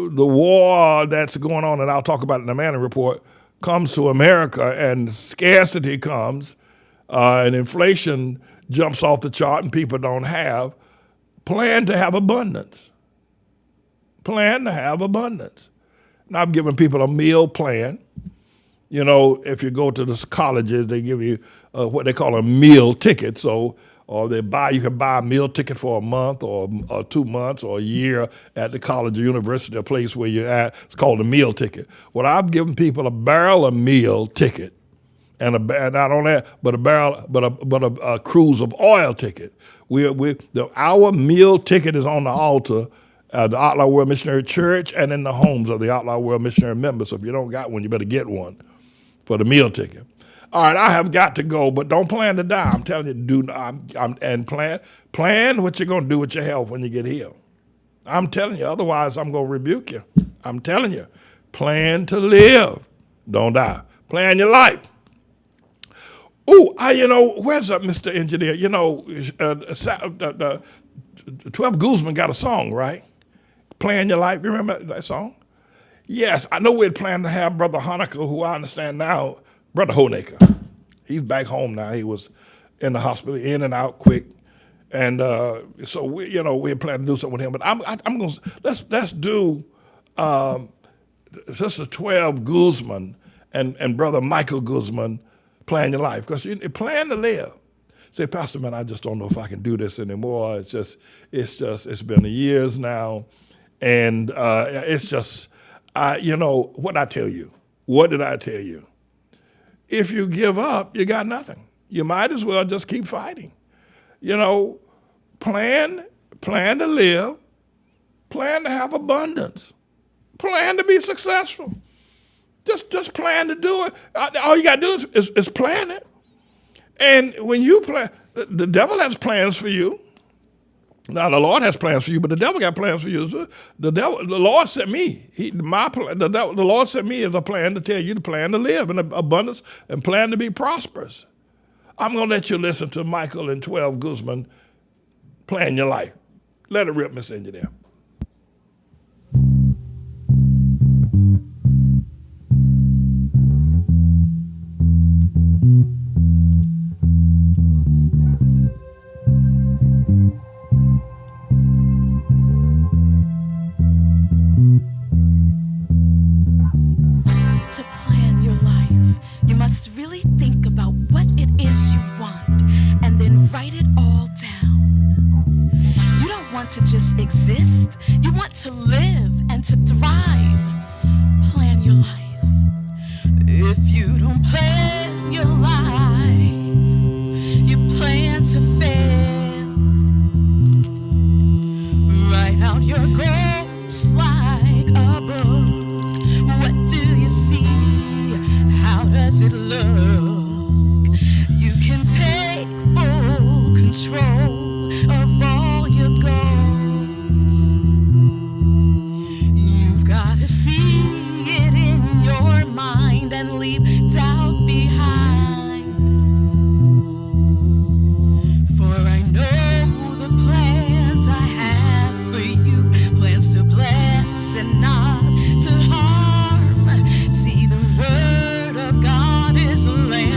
the war that's going on, and I'll talk about it in the Manning Report, comes to America and scarcity comes and inflation jumps off the chart and people don't have, plan to have abundance. Plan to have abundance. Now, I've given people a meal plan. You know, if you go to the colleges, they give you what they call a meal ticket. So, or you can buy a meal ticket for a month or 2 months or a year at the college or university, a place where you're at. It's called a meal ticket. Well, I've given people a barrel of meal ticket, and not only that, but a cruise of oil ticket. Our meal ticket is on the altar at the ATLAH World Missionary Church and in the homes of the ATLAH World Missionary members. So if you don't got one, you better get one for the meal ticket. All right, I have got to go, but don't plan to die. I'm telling you, and plan what you're going to do with your health when you get healed. I'm telling you, otherwise I'm going to rebuke you. I'm telling you, plan to live, don't die. Plan your life. Ooh, where's up, Mr. Engineer? 12 Guzman got a song, right? Plan Your Life. You remember that song? Yes, I know we had planned to have Brother Honecker, who I understand now, Brother Honecker. He's back home now. He was in the hospital, in and out quick. And so we had planned to do something with him. But I'm going to, let's do Sister 12 Guzman and Brother Michael Guzman, Plan Your Life. Because you plan to live. Say, Pastor, man, I just don't know if I can do this anymore. It's been years now. And what I tell you? What did I tell you? If you give up, you got nothing. You might as well just keep fighting. Plan to live, plan to have abundance, plan to be successful. Just plan to do it. All you got to do is plan it. And when you plan, the devil has plans for you. Now the Lord has plans for you, but the devil got plans for you. The Lord sent me. The Lord sent me as a plan to tell you the plan to live in abundance and plan to be prosperous. I'm going to let you listen to Michael and 12 Guzman plan your life. Let it rip, Miss Engineer. To plan your life, you must really think about what it is you want and then write it all down. You don't want to just exist, you want to live and to thrive. Plan your life. If you don't plan your life, you plan to fail. Write out your goals like a book. What do you see? How does it look? You can take full control of all your goals. You've got to see it in your mind and leave doubt behind. For I know the plans I have for you, plans to bless and not to harm. See, the word of God is a lamp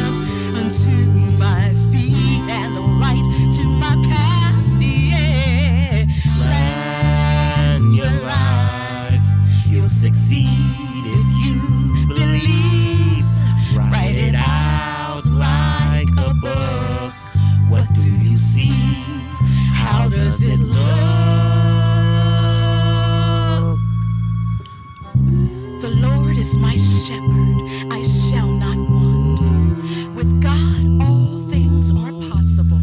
unto my feet and a light to my path. Yeah. Plan your life. You'll succeed if you believe. Write it out like a book. What do you see? How does it look? The Lord is my shepherd, I shall not want. With God, all things are possible.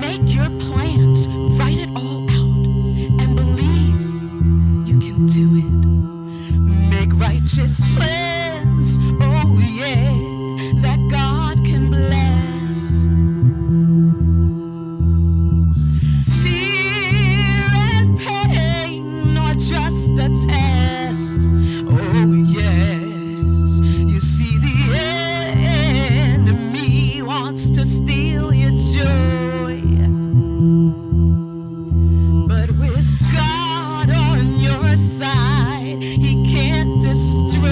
Make your plans, write it all out, and believe you can do it. Make righteous plans, oh yeah, that God can bless. Fear and pain are just a test. Oh yes, you see the enemy wants to steal your joy. But with God on your side, He can't destroy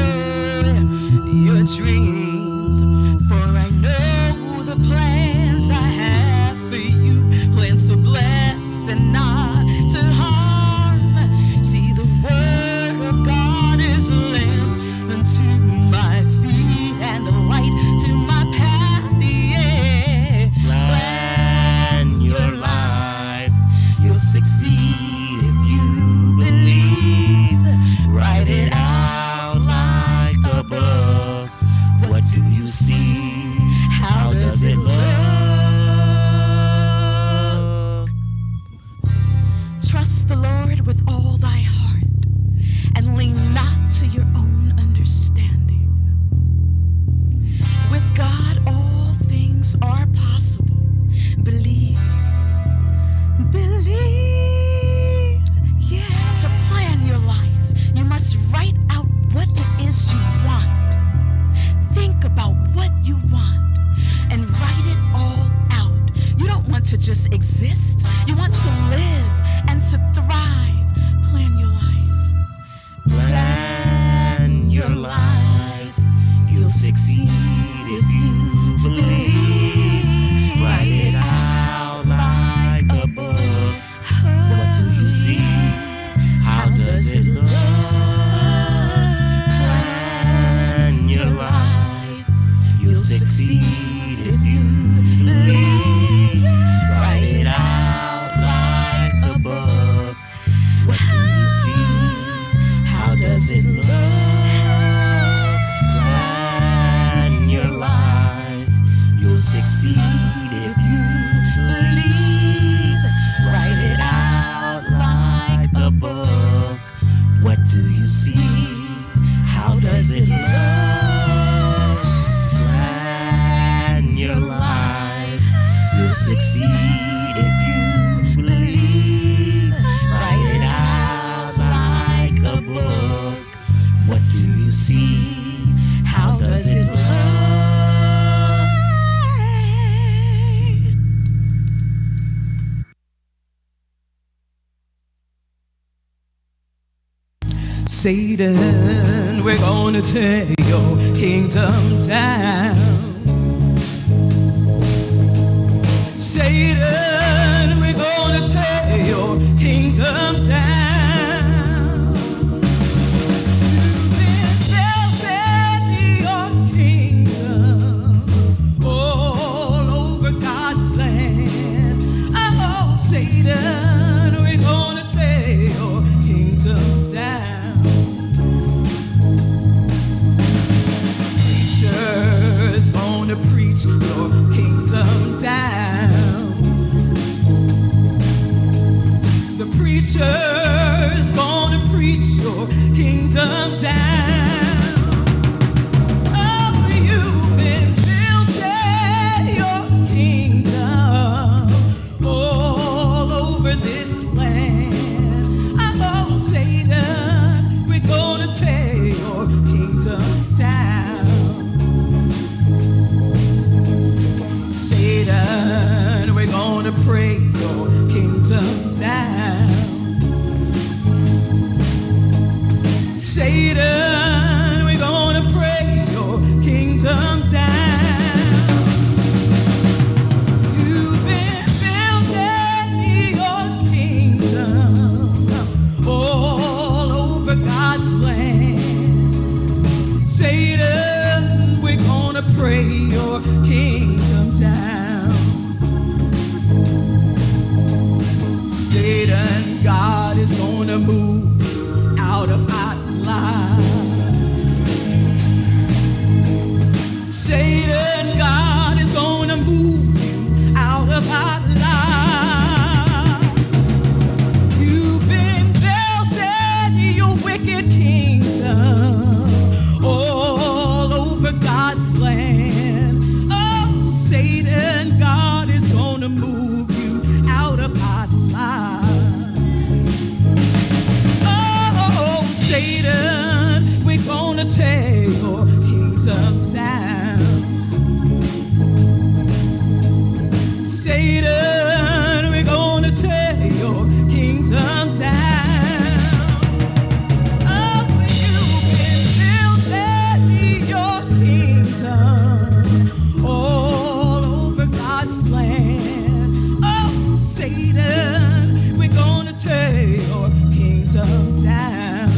your dreams. For I know the plans I have for you, plans to bless and not to harm. See, the word of God is a lamp unto my feet and a light to my path. Yeah. Plan your life. You'll succeed if you believe. Write it out like a book. What do you see? How does it look? Trust the Lord with all thy heart and lean not to your own understanding. With God, all things are possible. Believe. Believe. Yeah. To plan your life, you must write out what it is you want. Think about what you want and write it all out. You don't want to just exist. You want to live and to thrive. Plan your life. Plan your life. You'll succeed if you believe. Write it out like a book. What do you see? How does it look? Plan your life. You'll succeed if you believe. Write it out like a book. What do you see? How does it look? Plan your life. You'll succeed if you believe. Write it out like a book. What do you see? How does it look? Plan your life. You'll succeed if you believe. see how does it look. Satan, we're gonna tear your kingdom down. Satan, we're gonna tear your kingdom down. You've been building your kingdom all over God's land. Oh, Satan, we're gonna tear your kingdom down. Preachers gonna preach your kingdom down. The preacher's gonna preach your kingdom down. Oh, you've been building your kingdom all over this land. Oh, Satan, we're gonna tear your kingdom down. Satan, we're gonna pray your kingdom down. Satan, we're gonna pray your kingdom down. You've been building your kingdom all over God's land. Satan, we're gonna pray your kingdom down. Satan, God is gonna move out of ATLAH. Satan, God is gonna move you out of ATLAH. You've been building your wicked kingdom all over God's land. Oh, Satan, God is gonna move you out of ATLAH. Oh, Satan, we're gonna tear your kingdom down. Satan, we're gonna tear your kingdom down. Oh, you've been building your kingdom all over God's land. Oh, Satan, we're gonna tear your kingdom down.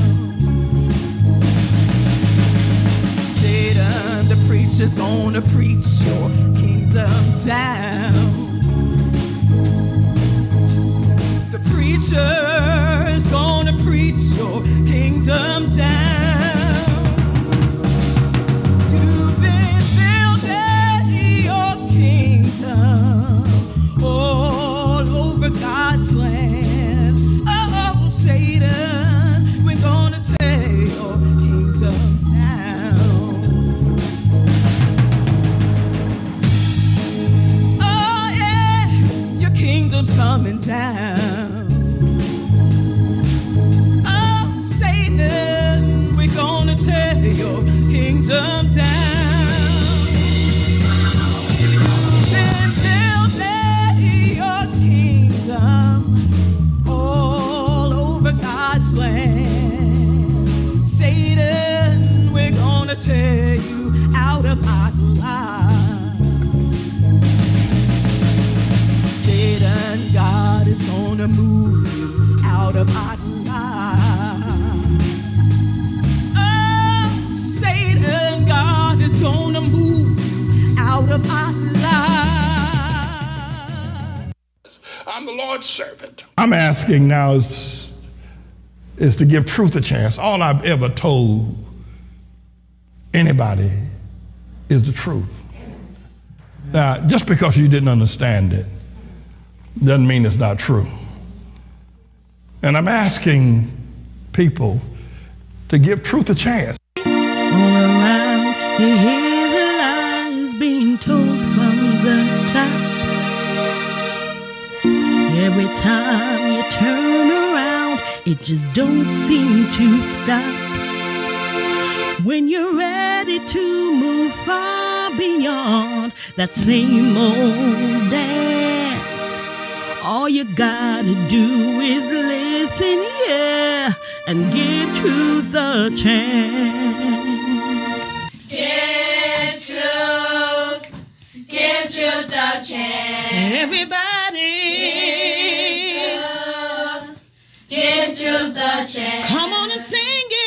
Satan, the preacher's gonna preach your kingdom down. The preacher's gonna preach your kingdom down. You've been building your kingdom all over God's land. Oh, Satan, we're gonna tear your kingdom down. Oh, yeah, your kingdom's coming down. Oh, Satan, we're gonna tear your kingdom down. You've been building your kingdom all over God's land. Satan, we're gonna tear you out of ATLAH. Satan, God is gonna move you out of ATLAH. Oh, Satan, God is gonna move you out of ATLAH. I'm the Lord's servant. I'm asking now is to give truth a chance. All I've ever told anybody is the truth. Now, just because you didn't understand it doesn't mean it's not true. And I'm asking people to give truth a chance. All around, you hear the lies being told from the top. Every time you turn around, it just don't seem to stop. When you're ready to move far beyond that same old dance, all you gotta do is listen, yeah, and give truth a chance. Give truth a chance. Everybody, give truth a chance. Come on and sing it.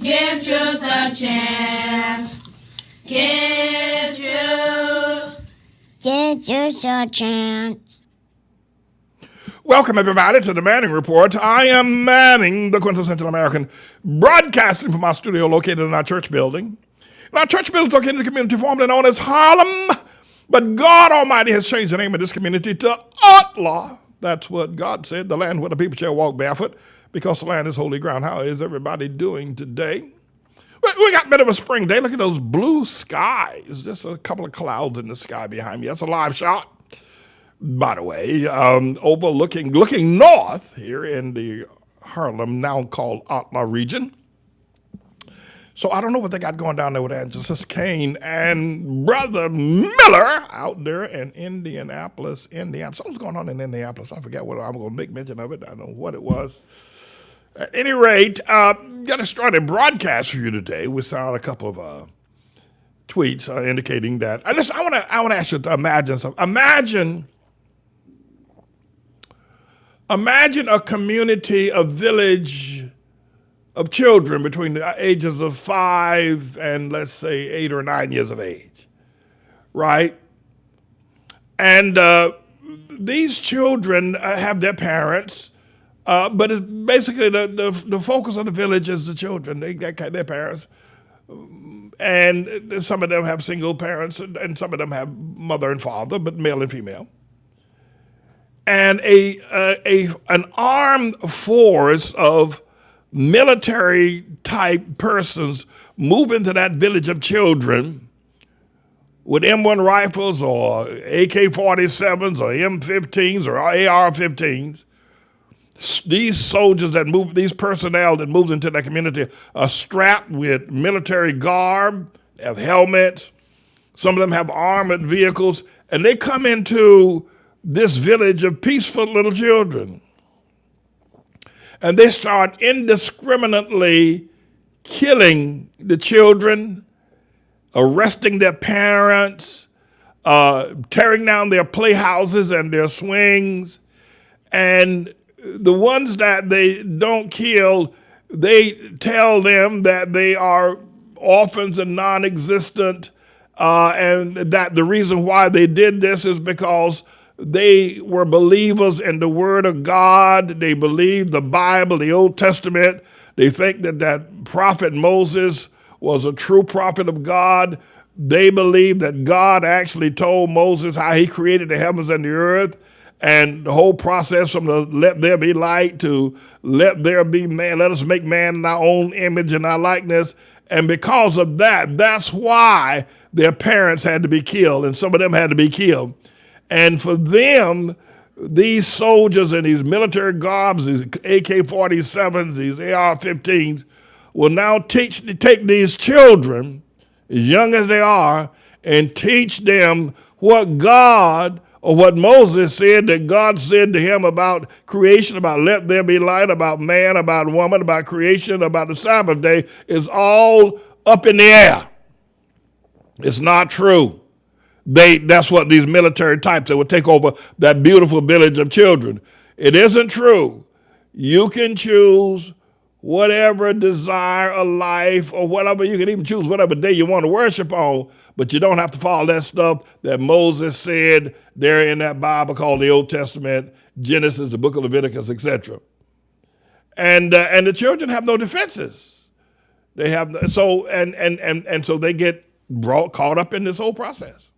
Give truth a chance. Give truth a chance. Welcome, everybody, to the Manning Report. I am Manning, the quintessential American, broadcasting from our studio located in our church building. And our church building is located in the community formerly known as Harlem. But God Almighty has changed the name of this community to ATLAH. That's what God said, the land where the people shall walk barefoot, because the land is holy ground. How is everybody doing today? We got a bit of a spring day. Look at those blue skies. Just a couple of clouds in the sky behind me. That's a live shot, by the way, looking north here in the Harlem, now called ATLAH region. So I don't know what they got going down there with Angelus Kane and Brother Miller out there in Indianapolis, Indiana. Something's going on in Indianapolis. I forget what I'm going to make mention of it. I don't know what it was. At any rate, got to start a broadcast for you today. We saw a couple of tweets indicating that. I want to ask you to imagine something. Imagine a community, a village of children between the ages of 5 and, let's say, 8 or 9 years of age, right? And these children have their parents, but it's basically the focus of the village is the children. They got their parents, and some of them have single parents, and some of them have mother and father, but male and female. And an armed force of military-type persons move into that village of children with M1 rifles or AK-47s or M15s or AR-15s. These soldiers that move, these personnel that moves into that community are strapped with military garb, have helmets. Some of them have armored vehicles, and they come into this village of peaceful little children. And they start indiscriminately killing the children, arresting their parents, tearing down their playhouses and their swings. And the ones that they don't kill, they tell them that they are orphans and non-existent, and that the reason why they did this is because they were believers in the Word of God. They believed the Bible, the Old Testament. They think that prophet Moses was a true prophet of God. They believe that God actually told Moses how he created the heavens and the earth, and the whole process from the let there be light to let there be man, let us make man in our own image and our likeness. And because of that, that's why their parents had to be killed, and some of them had to be killed. And for them, these soldiers in these military garbs, these AK-47s, these AR-15s, will now take these children, as young as they are, and teach them what God or what Moses said that God said to him about creation, about let there be light, about man, about woman, about creation, about the Sabbath day, is all up in the air. It's not true. That's what these military types that would take over that beautiful village of children. It isn't true. You can choose whatever desire of life or whatever. You can even choose whatever day you want to worship on, but you don't have to follow that stuff that Moses said there in that Bible called the Old Testament, Genesis, the book of Leviticus, etc. And the children have no defenses. They have so they get caught up in this whole process.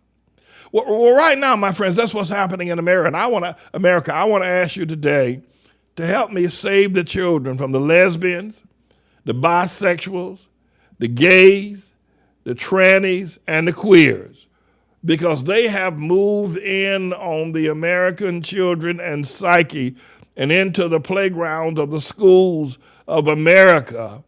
Well, right now, my friends, that's what's happening in America. And I want to ask you today to help me save the children from the lesbians, the bisexuals, the gays, the trannies, and the queers, because they have moved in on the American children and psyche, and into the playgrounds of the schools of America.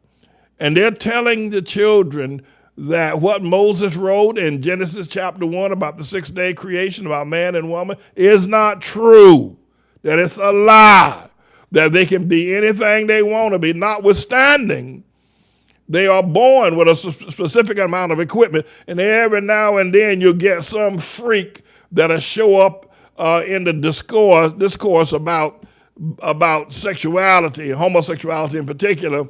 And they're telling the children that what Moses wrote in Genesis chapter 1 about the 6-day creation, about man and woman, is not true, that it's a lie, that they can be anything they want to be, notwithstanding they are born with a specific amount of equipment, and every now and then you'll get some freak that'll show up in the discourse about sexuality, homosexuality in particular,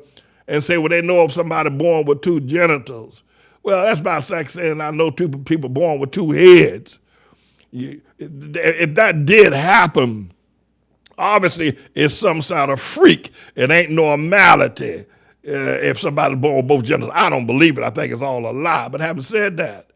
and say, well, they know of somebody born with 2 genitals. Well, that's about sex saying I know 2 people born with 2 heads. If that did happen, obviously it's some sort of freak. It ain't normality if somebody's born with both genitals. I don't believe it. I think it's all a lie. But having said that,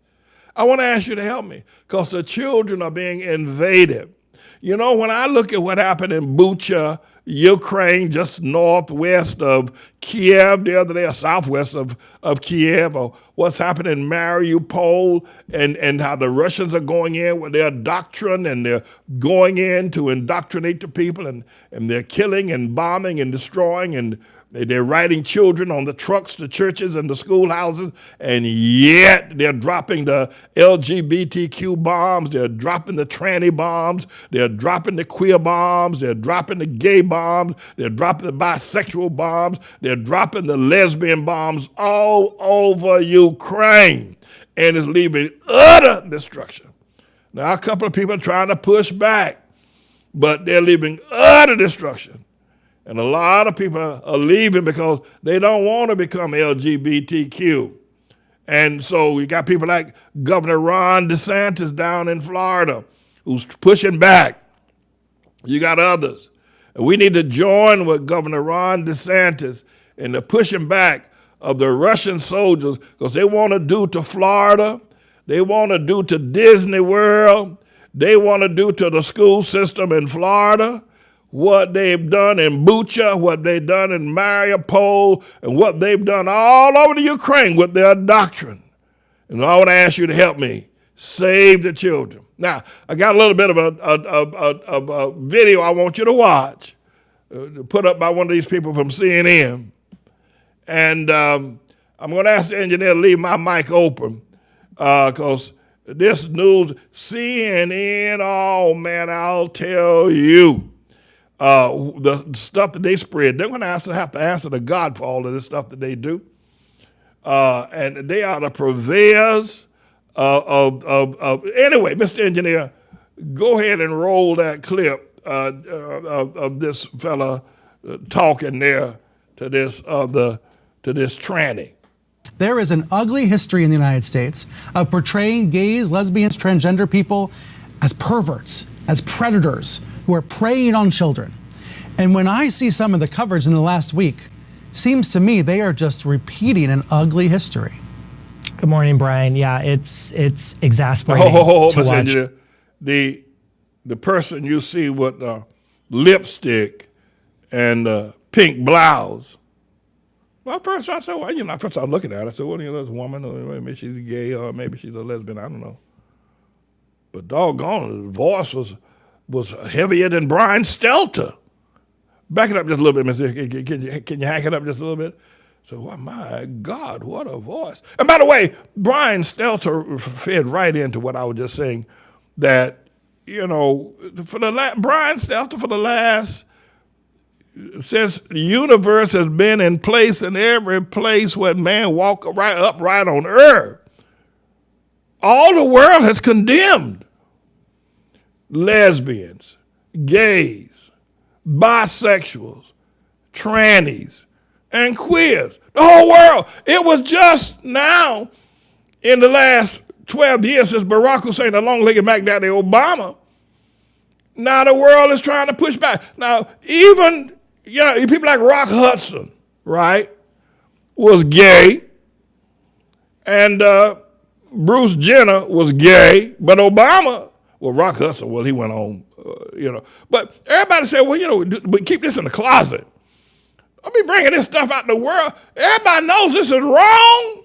I want to ask you to help me because the children are being invaded. You know, when I look at what happened in Bucha, Ukraine, just northwest of Kiev the other day, or southwest of Kiev, or what's happening in Mariupol, and how the Russians are going in with their doctrine, and they're going in to indoctrinate the people, and they're killing and bombing and destroying, and they're writing children on the trucks to churches and the schoolhouses, and yet they're dropping the LGBTQ bombs, they're dropping the tranny bombs, they're dropping the queer bombs, they're dropping the gay bombs, they're dropping the bisexual bombs, they're dropping the lesbian bombs all over Ukraine, and it's leaving utter destruction. Now, a couple of people are trying to push back, but they're leaving utter destruction. And a lot of people are leaving because they don't want to become LGBTQ. And so you got people like Governor Ron DeSantis down in Florida who's pushing back. You got others. And we need to join with Governor Ron DeSantis in the pushing back of the Russian soldiers because they want to do to Florida, they want to do to Disney World, they want to do to the school system in Florida, what they've done in Bucha, what they've done in Mariupol, and what they've done all over the Ukraine with their doctrine. And I want to ask you to help me save the children. Now, I got a little bit of a video I want you to watch, put up by one of these people from CNN. And I'm going to ask the engineer to leave my mic open because this news, CNN, oh man, I'll tell you. The stuff that they spread, they're going to have to answer to God for all of this stuff that they do. And they are the purveyors anyway, Mr. Engineer, go ahead and roll that clip of this fella talking there to this tranny. There is an ugly history in the United States of portraying gays, lesbians, transgender people as perverts, as predators who are preying on children. And when I see some of the coverage in the last week, seems to me they are just repeating an ugly history. Good morning, Brian. Yeah, it's exasperating to watch. Engineer. The person you see with lipstick and pink blouse. Well, first I said, first I was looking at her, I said, well, this woman, or maybe she's gay, or maybe she's a lesbian, I don't know. But doggone, the voice was heavier than Brian Stelter. Back it up just a little bit, Mr. Can you hack it up just a little bit? So, oh my God, what a voice. And by the way, Brian Stelter fed right into what I was just saying, that, Brian Stelter for the last, since the universe has been in place, in every place where man walk upright on earth, all the world has condemned lesbians, gays, bisexuals, trannies, and queers. The whole world. It was just now in the last 12 years since Barack Hussein, the long-legged Mac Daddy Obama, now the world is trying to push back. Now, even, people like Rock Hudson, right, was gay, and Bruce Jenner was gay, but Obama, Rock Hudson, he went on, But everybody said, we keep this in the closet. Don't be bringing this stuff out in the world. Everybody knows this is wrong.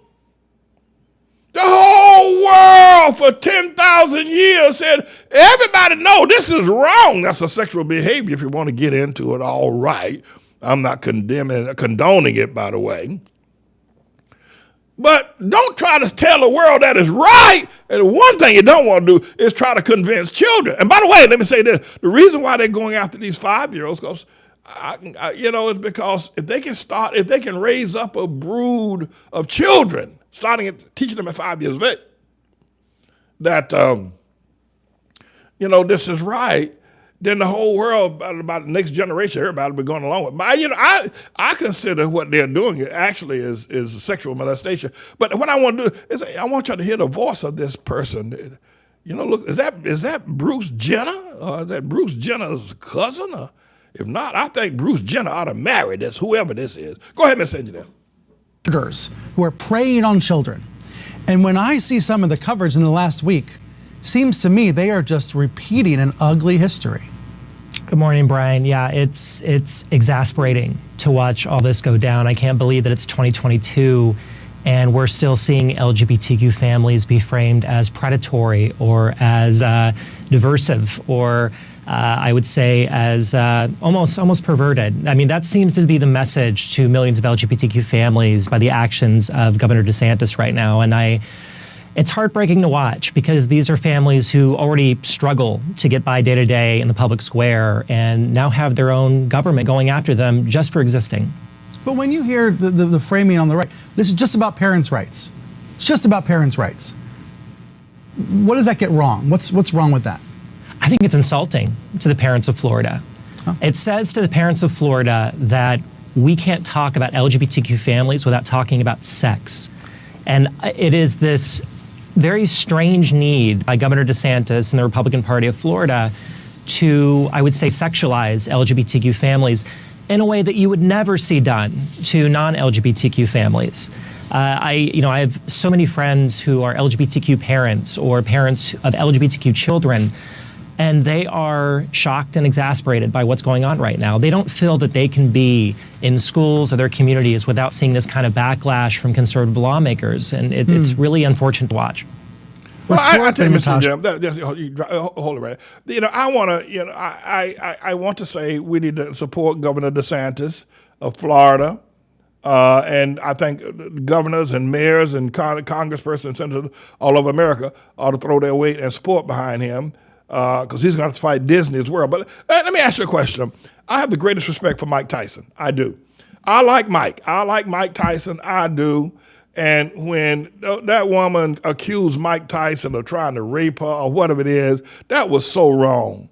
The whole world for 10,000 years said, everybody know this is wrong. That's a sexual behavior if you want to get into it, all right. I'm not condoning it, by the way. But don't try to tell the world that is right. And one thing you don't want to do is try to convince children. And by the way, let me say this. The reason why they're going after these 5-year-olds, because it's because if they can raise up a brood of children, teaching them at 5 years of age, that, this is right, then the whole world, about the next generation, everybody will be going along with it. I consider what they're doing actually is sexual molestation. But what I want to do is I want you to hear the voice of this person. Look, is that Bruce Jenner? Is that Bruce Jenner's cousin? Or if not, I think Bruce Jenner ought to marry whoever this is. Go ahead, Miss Engineer. Who are preying on children. And when I see some of the coverage in the last week, seems to me they are just repeating an ugly history. Good morning, Brian. Yeah, it's exasperating to watch all this go down. I can't believe that it's 2022 and we're still seeing LGBTQ families be framed as predatory or as diversive or I would say as almost perverted. I mean, that seems to be the message to millions of LGBTQ families by the actions of Governor DeSantis right now. And it's heartbreaking to watch because these are families who already struggle to get by day to day in the public square and now have their own government going after them just for existing. But when you hear the framing on the right, this is just about parents' rights. It's just about parents' rights. What does that get wrong? What's wrong with that? I think it's insulting to the parents of Florida. Huh? It says to the parents of Florida that we can't talk about LGBTQ families without talking about sex. And it is this very strange need by Governor DeSantis and the Republican Party of Florida to, I would say, sexualize LGBTQ families in a way that you would never see done to non-LGBTQ families. I have so many friends who are LGBTQ parents or parents of LGBTQ children, and they are shocked and exasperated by what's going on right now. They don't feel that they can be in schools or their communities without seeing this kind of backlash from conservative lawmakers, and it's really unfortunate to watch. Well, I tell you, Mr. Jim, hold it right. I want to say we need to support Governor DeSantis of Florida, and I think governors and mayors and congresspersons and senators all over America ought to throw their weight and support behind him. Because he's going to have to fight Disney as well. But let me ask you a question. I have the greatest respect for Mike Tyson. I do. I like Mike. I like Mike Tyson. I do. And when that woman accused Mike Tyson of trying to rape her or whatever it is, that was so wrong.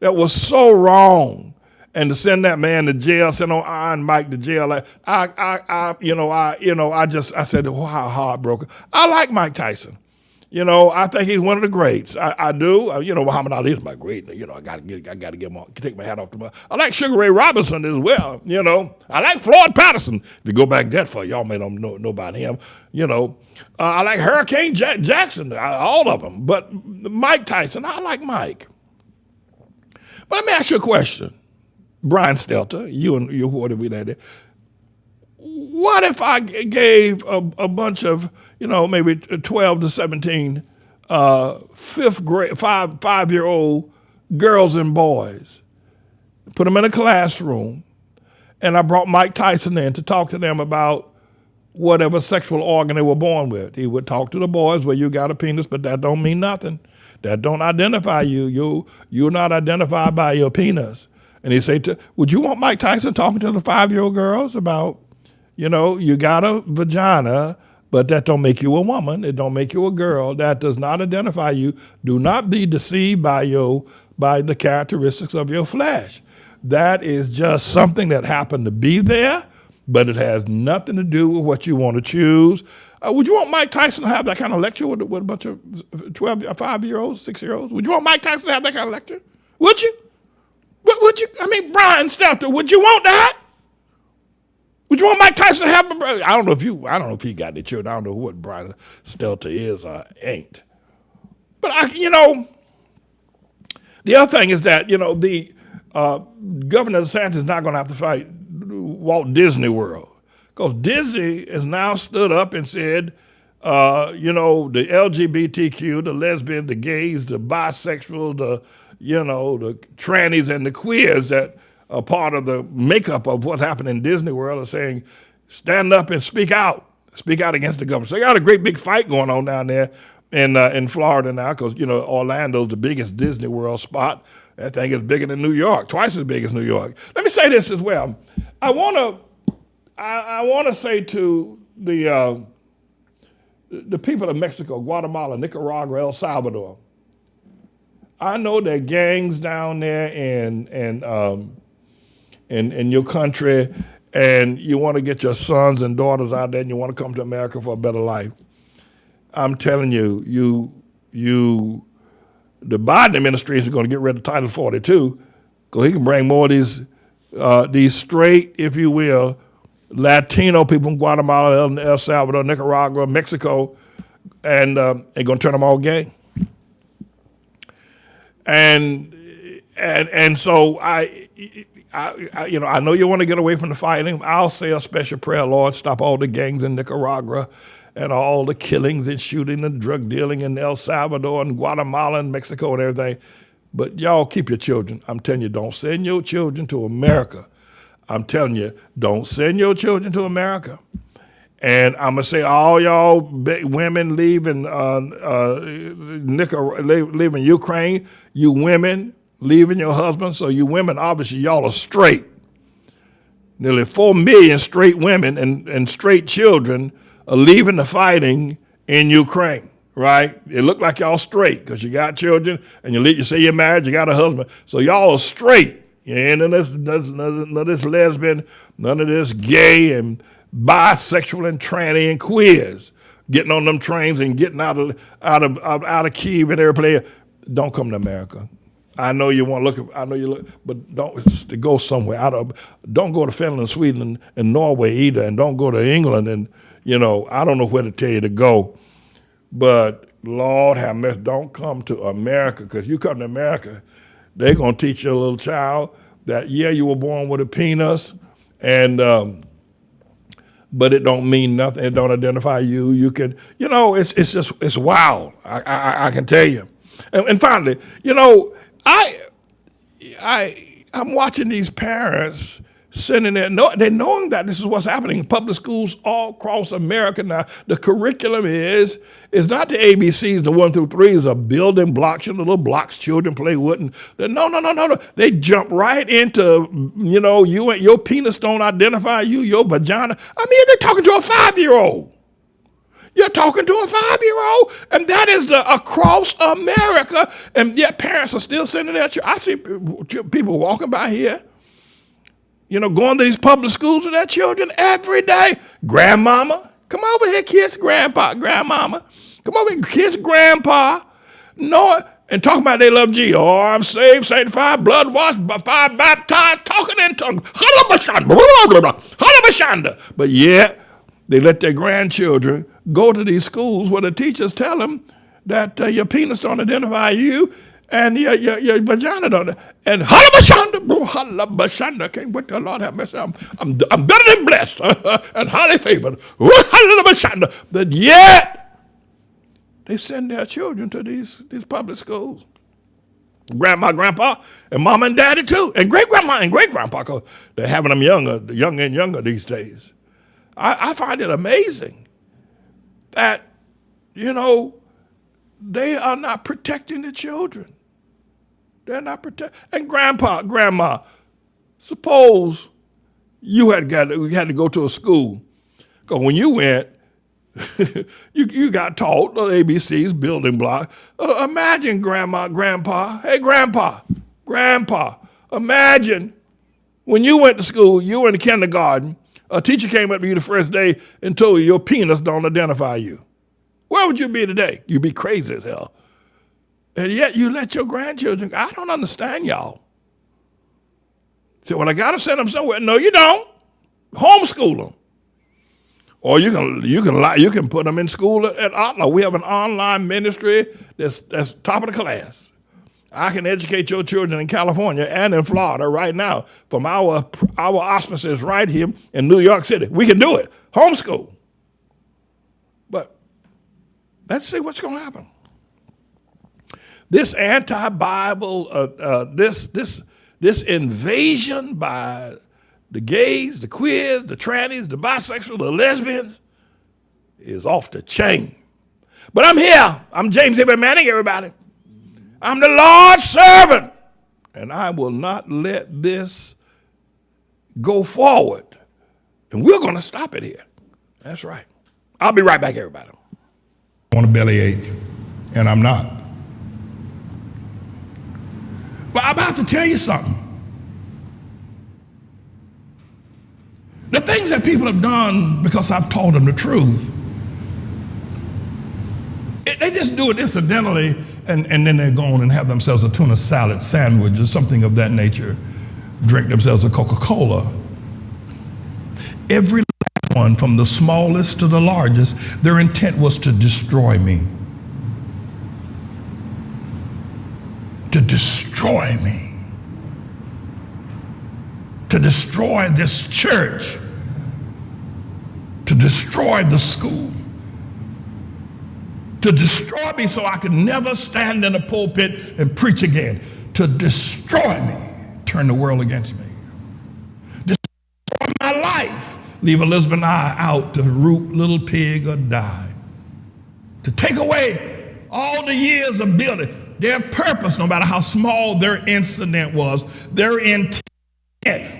That was so wrong. And to send that man to jail, send Iron Mike to jail, I said, wow, how heartbroken. I like Mike Tyson. I think he's one of the greats. I do. Muhammad Ali is my great. I got to give him. Take my hat off to him. I like Sugar Ray Robinson as well. I like Floyd Patterson. If you go back that far, y'all may don't know about him. I like Hurricane Jackson. All of them. But Mike Tyson, I like Mike. But let me ask you a question, Brian Stelter. You what have we done? What if I gave a bunch of, maybe 12 to 17 fifth grade, 5-year-old girls and boys, put them in a classroom, and I brought Mike Tyson in to talk to them about whatever sexual organ they were born with. He would talk to the boys, well, you got a penis, but that don't mean nothing. That don't identify you. You're not identified by your penis. And he'd say, would you want Mike Tyson talking to the 5-year-old girls about, you got a vagina, but that don't make you a woman. It don't make you a girl. That does not identify you. Do not be deceived by the characteristics of your flesh. That is just something that happened to be there, but it has nothing to do with what you want to choose. Would you want Mike Tyson to have that kind of lecture with a bunch of 5-year-olds, 6-year-olds? Would you want Mike Tyson to have that kind of lecture? Would you? Would you? Brian Stelter, would you want that? Would you want Mike Tyson to have? I don't know if he got any children. I don't know what Brian Stelter is or ain't. But the other thing is that the Governor DeSantis is not going to have to fight Walt Disney World, because Disney has now stood up and said the LGBTQ, the lesbian, the gays, the bisexual, the trannies and the queers that are part of the makeup of what's happening in Disney World are saying, stand up and speak out against the government. So they got a great big fight going on down there in Florida now because, Orlando's the biggest Disney World spot. That thing is bigger than New York, twice as big as New York. Let me say this as well. I want to say to the people of Mexico, Guatemala, Nicaragua, El Salvador, I know there are gangs down there in your country, and you want to get your sons and daughters out there, and you want to come to America for a better life. I'm telling you, the Biden administration is going to get rid of Title 42 because he can bring more of these straight, if you will, Latino people from Guatemala, El Salvador, Nicaragua, Mexico, and they're going to turn them all gay. And so I know you want to get away from the fighting. I'll say a special prayer, Lord, stop all the gangs in Nicaragua and all the killings and shooting and drug dealing in El Salvador and Guatemala and Mexico and everything. But y'all keep your children. I'm telling you, don't send your children to America. I'm telling you, don't send your children to America. And I'm going to say all y'all women leaving leaving Ukraine, you women leaving your husband. So you women, obviously, y'all are straight. Nearly 4 million straight women and straight children are leaving the fighting in Ukraine, right? It look like y'all straight because you got children and you say you're married, you got a husband. So y'all are straight. You ain't none of this lesbian, none of this gay and bisexual and tranny and queers getting on them trains and getting out of Kiev and every place. Don't come to America. I know you want to look. I know you look, but don't go somewhere Don't go to Finland, Sweden, and Norway either, and don't go to England. And I don't know where to tell you to go, but Lord have mercy, don't come to America because you come to America, they're gonna teach your little child that you were born with a penis, and but it don't mean nothing. It don't identify you. You can, it's wild. I can tell you. And finally, I'm watching these parents sending they're knowing that this is what's happening in public schools all across America now. The curriculum is not the ABCs, the 1 through 3s, are building blocks, little blocks children play with. And no. They jump right into, your penis don't identify you, your vagina. I mean, they're talking to a 5-year-old. You're talking to a 5-year-old, and that is across America, and yet parents are still sending their children. I see people walking by here, going to these public schools with their children every day. Grandmama, come over here, kiss grandpa, grandmama. Come over here, kiss grandpa. No, and talking about they love Jesus. Oh, I'm saved, sanctified, blood washed, fire baptized, talking in tongues. But yet, they let their grandchildren go to these schools where the teachers tell them that your penis don't identify you and your vagina don't. And halabashanda, can't wait till Lord have mercy. I'm better than blessed and highly favored. But yet, they send their children to these public schools. Grandma, grandpa, and mama and daddy too, and great grandma and great grandpa, because they're having them younger and younger these days. I find it amazing that, they are not protecting the children. They're not protecting. And grandma, suppose you had to go to a school, because when you went, you got taught the ABCs, building blocks. Imagine grandpa, hey, grandpa, imagine when you went to school, you were in the kindergarten, a teacher came up to you the first day and told you your penis don't identify you. Where would you be today? You'd be crazy as hell. And yet you let your grandchildren, I don't understand y'all. Say, well, I got to send them somewhere. No, you don't. Homeschool them. Or you can put them in school at ATLAH. We have an online ministry that's top of the class. I can educate your children in California and in Florida right now from our auspices right here in New York City. We can do it. Homeschool. But Let's see what's going to happen. This anti-Bible, this invasion by the gays, the queers, the trannies, the bisexuals, the lesbians is off the chain. But I'm here. I'm James A. Manning, everybody. I'm the Lord's servant. And I will not let this go forward. And we're going to stop it here. That's right. I'll be right back, everybody. I want a bellyache, and I'm not. But I'm about to tell you something. The things that people have done because I've told them the truth, they just do it incidentally, and then they go on and have themselves a tuna salad sandwich or something of that nature, drink themselves a Coca-Cola. Every last one, from the smallest to the largest, their intent was to destroy me. To destroy me. To destroy this church. To destroy the school. To destroy me so I could never stand in a pulpit and preach again. To destroy me. Turn the world against me. Destroy my life. Leave Elizabeth and I out to root little pig or die. To take away all the years of building. Their purpose, no matter how small their incident was, their intent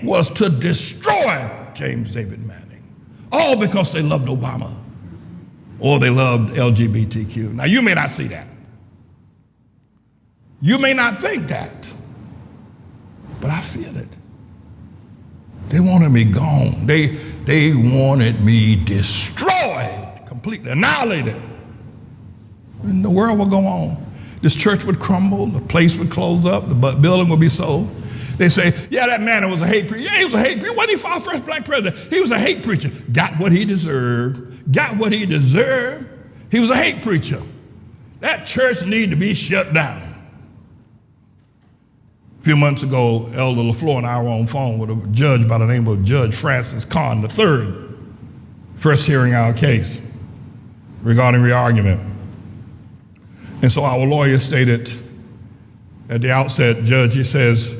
was to destroy James David Manning. All because they loved Obama or they loved LGBTQ. Now, you may not see that. You may not think that. But I feel it. They wanted me gone. They wanted me destroyed, completely annihilated. And the world would go on. This church would crumble, the place would close up, the building would be sold. They say, yeah, that man was a hate preacher. Yeah, he was a hate preacher. Wasn't he our first black president? He was a hate preacher. Got what he deserved. Got what he deserved. He was a hate preacher. That church needed to be shut down. A few months ago, Elder LaFleur and I were on phone with a judge by the name of Judge Francis Kahn III, first hearing our case regarding re-argument. And so our lawyer stated at the outset, Judge, he says,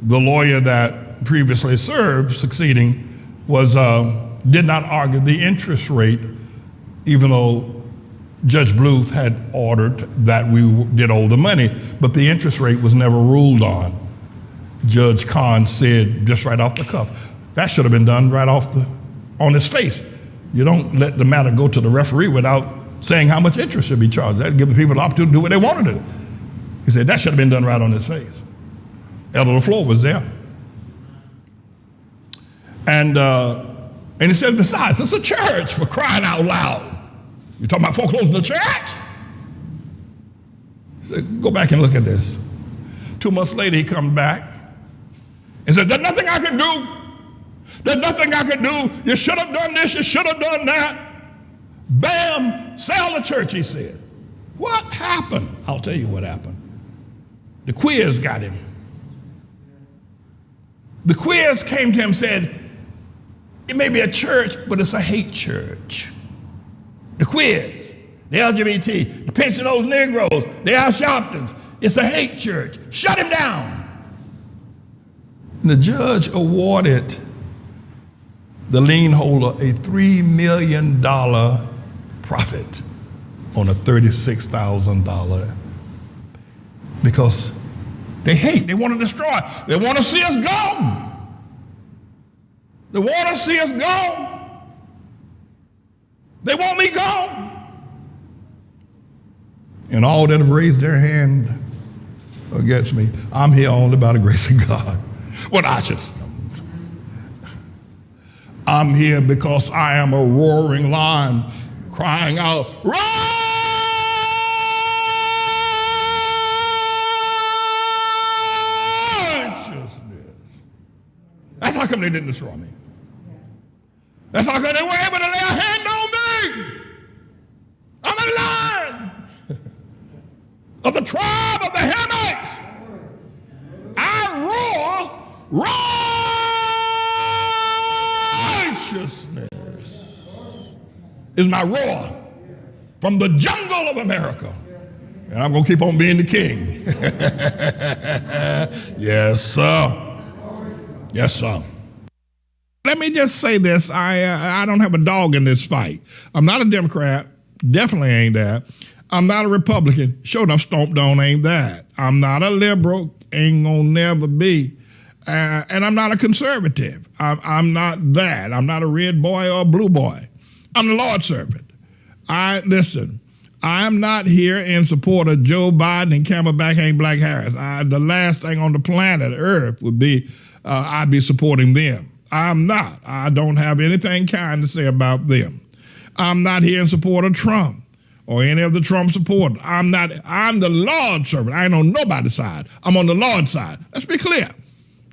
the lawyer that previously served, succeeding, did not argue the interest rate, even though Judge Bluth had ordered that we did owe the money, but the interest rate was never ruled on. Judge Kahn said just right off the cuff, that should have been done right on his face. You don't let the matter go to the referee without saying how much interest should be charged. That gives the people the opportunity to do what they want to do. He said that should have been done right on his face. Elder LaFleur was there. And he said, besides, it's a church, for crying out loud. You talking about foreclosing the church? He said, go back and look at this. 2 months later, he comes back and said, there's nothing I can do. There's nothing I can do. You should have done this. You should have done that. Bam, sell the church, he said. What happened? I'll tell you what happened. The queers got him. The queers came to him and said, it may be a church, but it's a hate church. The queers, the LGBT, the pensioners, Negroes, the Al Sharptons, it's a hate church. Shut him down. And the judge awarded the lien holder a $3 million profit on a $36,000 because they hate, they want to destroy, they want to see us gone. They want to see us gone. They want me gone. And all that have raised their hand against me, I'm here only by the grace of God. Well, I'm here because I am a roaring lion crying out, righteousness. That's how come they didn't destroy me. That's how come they were able to lay a hand on me. I'm a lion of the tribe of the Hamites. I roar righteousness is my roar. from the jungle of America. And I'm going to keep on being the king. Yes, sir. Yes, sir. Let me just say this. I don't have a dog in this fight. I'm not a Democrat. Definitely ain't that. I'm not a Republican. Sure enough, stomped on ain't that. I'm not a liberal. Ain't gonna never be. And I'm not a conservative. I'm not that. I'm not a red boy or a blue boy. I'm the Lord's servant. Listen, I'm not here in support of Joe Biden and Camelback ain't Black Harris. The last thing on the planet Earth would be I'd be supporting them. I'm not. I don't have anything kind to say about them. I'm not here in support of Trump or any of the Trump supporters. I'm the Lord's servant. I ain't on nobody's side. I'm on the Lord's side. Let's be clear.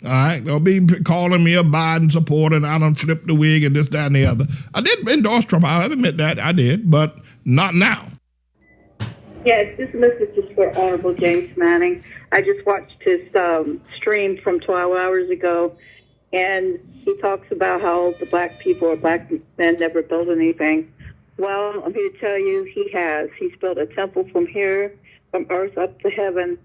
All right, they'll be calling me a Biden supporter and I done flipped the wig and this, that, and the other. I did endorse Trump. I'll admit that I did, but not now. Yes, this message is for Honorable James Manning. I just watched his stream from 12 hours ago, and he talks about how the black people or black men never built anything. Well, I'm here to tell you he has. He's built a temple from here, from earth up to heaven.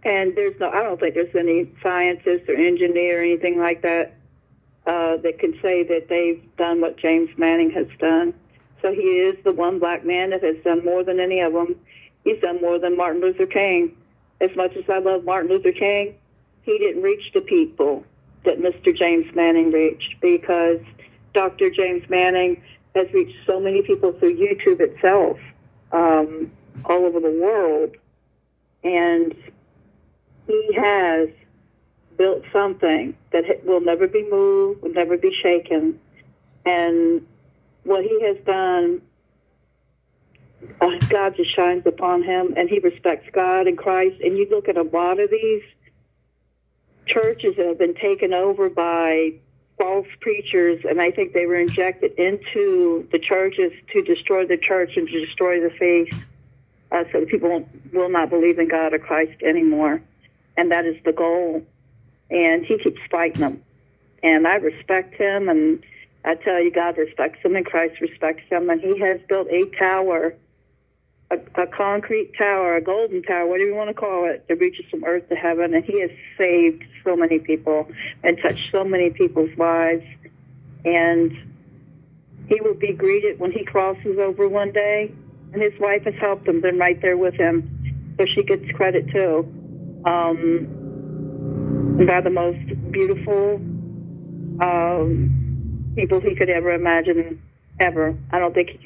And I don't think there's any scientist or engineer or anything like that that can say that they've done what James Manning has done. So he is the one black man that has done more than any of them. He's done more than Martin Luther King. As much as I love Martin Luther King, he didn't reach the people that Mr. James Manning reached, because Dr. James Manning has reached so many people through YouTube itself, all over the world. And he has built something that will never be moved, will never be shaken. And what he has done, God just shines upon him, and he respects God and Christ. And you look at a lot of these churches that have been taken over by false preachers, and I think they were injected into the churches to destroy the church and to destroy the faith, so that people will not believe in God or Christ anymore. And that is the goal. And he keeps fighting them. And I respect him, and I tell you, God respects him, and Christ respects him. And he has built a tower, a concrete tower, a golden tower, whatever you want to call it, that reaches from earth to heaven. And he has saved so many people and touched so many people's lives. And he will be greeted when he crosses over one day. And his wife has helped him, been right there with him. So she gets credit too. They're the most beautiful people he could ever imagine, ever. I don't think,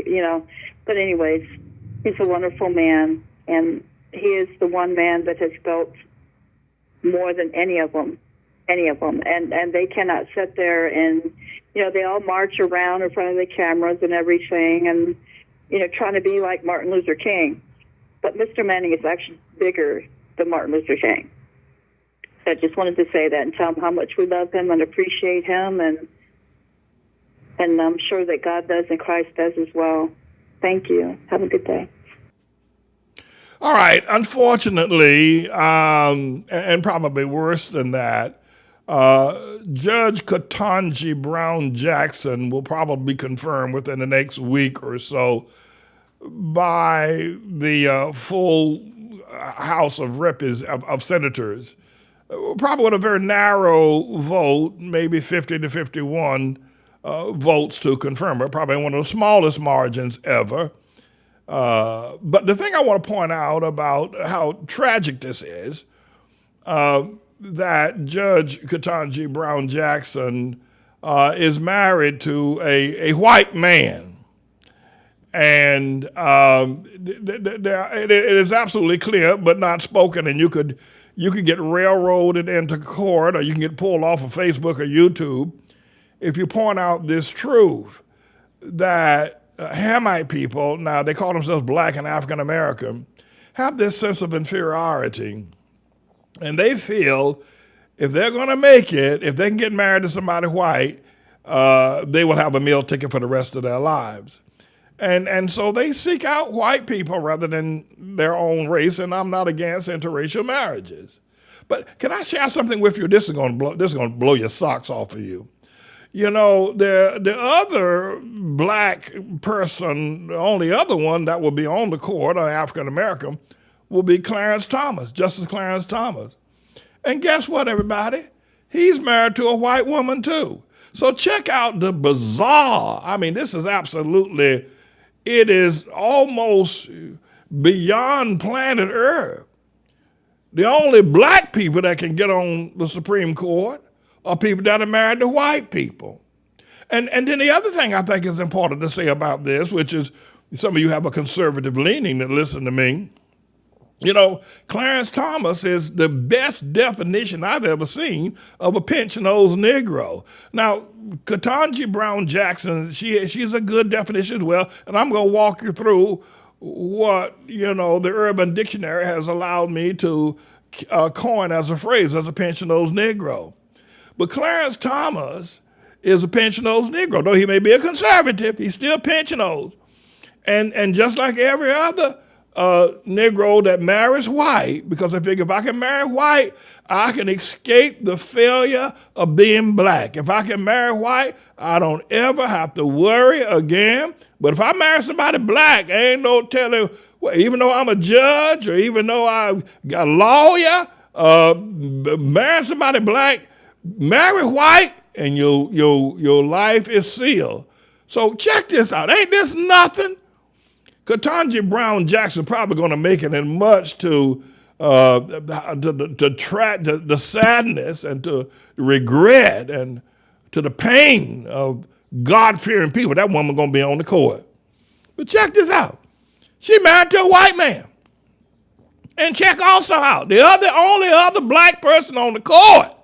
but anyways, he's a wonderful man, and he is the one man that has built more than any of them. And they cannot sit there and, they all march around in front of the cameras and everything and, trying to be like Martin Luther King. But Mr. Manning is actually bigger than Martin Luther King. So I just wanted to say that and tell him how much we love him and appreciate him, and I'm sure that God does and Christ does as well. Thank you. Have a good day. All right. Unfortunately, and probably worse than that, Judge Ketanji Brown Jackson will probably be confirmed within the next week or so by the full House of Senators, probably with a very narrow vote, maybe 50 to 51 votes to confirm it, probably one of the smallest margins ever. But the thing I want to point out about how tragic this is, that Judge Ketanji Brown Jackson is married to a white man. And it is absolutely clear, but not spoken, and you could get railroaded into court, or you can get pulled off of Facebook or YouTube if you point out this truth, that Hamite people, now they call themselves black and African American, have this sense of inferiority, and they feel if they're going to make it, if they can get married to somebody white, they will have a meal ticket for the rest of their lives. And so they seek out white people rather than their own race, and I'm not against interracial marriages. But can I share something with you? This is going to blow your socks off of you. You know, the other black person, the only other one that will be on the court, an African American, will be Clarence Thomas, Justice Clarence Thomas. And guess what, everybody? He's married to a white woman too. So check out the bizarre. I mean, this is absolutely, it is almost beyond planet Earth. The only black people that can get on the Supreme Court are people that are married to white people. And then the other thing I think is important to say about this, which is some of you have a conservative leaning that listen to me. You know, Clarence Thomas is the best definition I've ever seen of a pinch-nosed Negro. Now, Ketanji Brown Jackson, she's a good definition as well, and I'm going to walk you through what, you know, the Urban Dictionary has allowed me to coin as a phrase, as a pinch-nosed Negro. But Clarence Thomas is a pinch-nosed Negro. Though he may be a conservative, he's still pinch-nosed. And just like every other Negro that marries white, because I figure if I can marry white, I can escape the failure of being black. If I can marry white, I don't ever have to worry again. But if I marry somebody black, ain't no telling, well, even though I'm a judge or even though I got a lawyer, marry somebody black, marry white, and your life is sealed. So check this out. Ain't this nothing? Ketanji Brown Jackson probably going to make it in much to track the sadness and to regret and to the pain of God-fearing people. That woman going to be on the court. But check this out. She married to a white man. And check also out. The only other black person on the court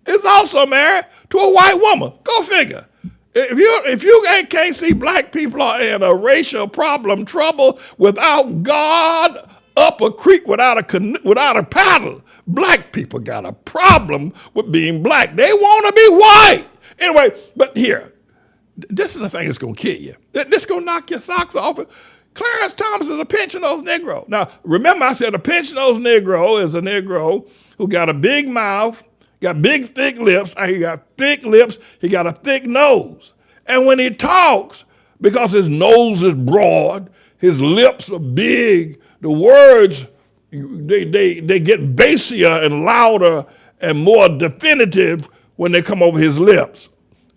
is also married to a white woman. Go figure. If you can't see black people are in a racial trouble without God up a creek without a paddle, black people got a problem with being black. They want to be white. Anyway, but here, this is the thing that's going to kill you. This is going to knock your socks off. Clarence Thomas is a pinch-nosed Negro. Now, remember I said a pinch-nosed Negro is a Negro who got a big mouth, got big, thick lips. He got thick lips. He got a thick nose. And when he talks, because his nose is broad, his lips are big, the words, they get bassier and louder and more definitive when they come over his lips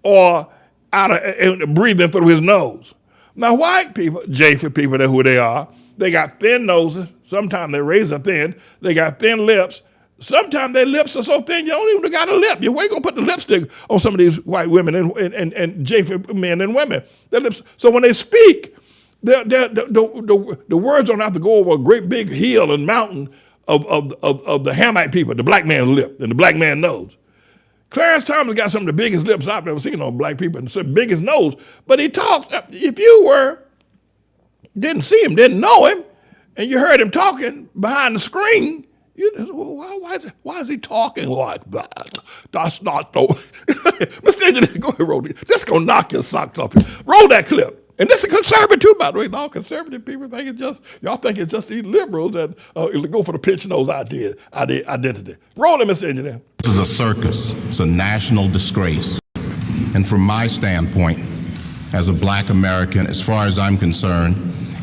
or breathing through his nose. Now, white people, for people, that's who they are. They got thin noses. Sometimes they're razor thin. They got thin lips. Sometimes their lips are so thin you don't even got a lip. You're going to put the lipstick on some of these white women and for men and women. Their lips. So when they speak, the words don't have to go over a great big hill and mountain of the Hamite people, the black man's lip and the black man's nose. Clarence Thomas got some of the biggest lips I've ever seen on black people and the biggest nose. But he talks, if you didn't see him, didn't know him, and you heard him talking behind the screen, why is he talking like that? That's not no. Mr. Engineer, go ahead, roll it. This is going to knock your socks off. Roll that clip. And this is conservative too, by the way. All conservative people think y'all think it's just these liberals that go for the pinch nose identity. Roll it, Mr. Engineer. This is a circus. It's a national disgrace. And from my standpoint, as a black American, as far as I'm concerned,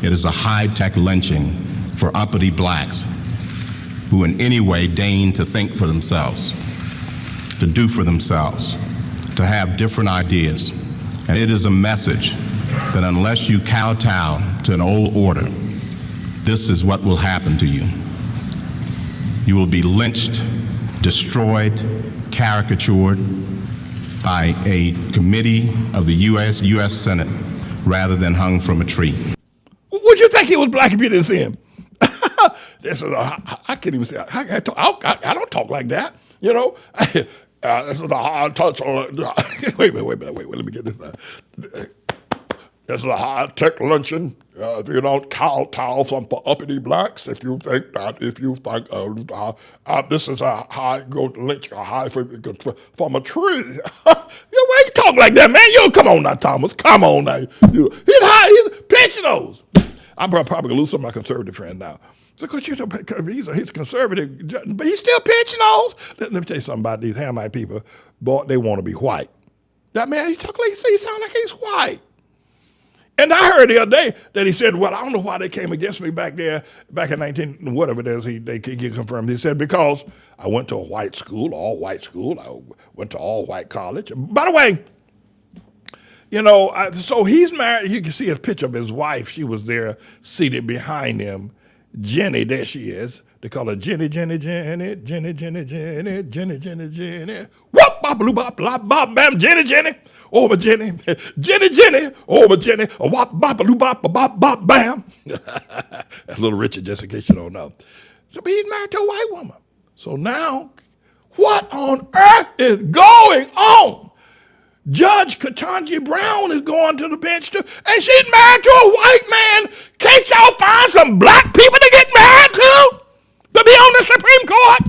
it is a high-tech lynching for uppity blacks who in any way deign to think for themselves, to do for themselves, to have different ideas. And it is a message that unless you kowtow to an old order, this is what will happen to you. You will be lynched, destroyed, caricatured by a committee of the U.S. Senate rather than hung from a tree. Would you think he was black if you didn't see him? I can't even say, I don't talk like that, you know. This is a hard touch. Wait, let me get this. This is a high-tech luncheon. If you don't kowtow some for uppity blacks, if you think this is a high, go to lynch a high from a tree. Why you talk like that, man? You come on now, Thomas. Come on now. He's pinch nose. I'm probably gonna lose some of my conservative friends now. Because he's conservative, but he's still pinch nose. Let me tell you something about these Hamite people. Boy, they want to be white. That man, he talk like he sound like he's white. And I heard the other day that he said, well, I don't know why they came against me back there, back in 19, whatever it is, he confirmed. He said, because I went to a white school, all white school. I went to all white college. By the way, you know, so he's married. You can see a picture of his wife. She was there seated behind him. Jenny, there she is. They call her Jenny, Jenny, Jenny, Jenny, Jenny, Jenny, Jenny, Jenny, Jenny. Whoop, bop, bloop, bop, bop, bop, bam, Jenny, Jenny. Oh, my Jenny. Jenny, Jenny. Oh, my Jenny. A wop, bop, bloop, bop, bop, bop, bam. That's Little Richard, just in case you don't know. So he's married to a white woman. So now, what on earth is going on? Judge Ketanji Brown is going to the bench too, and she's married to a white man. Can't y'all find some black people to get married to be on the Supreme Court?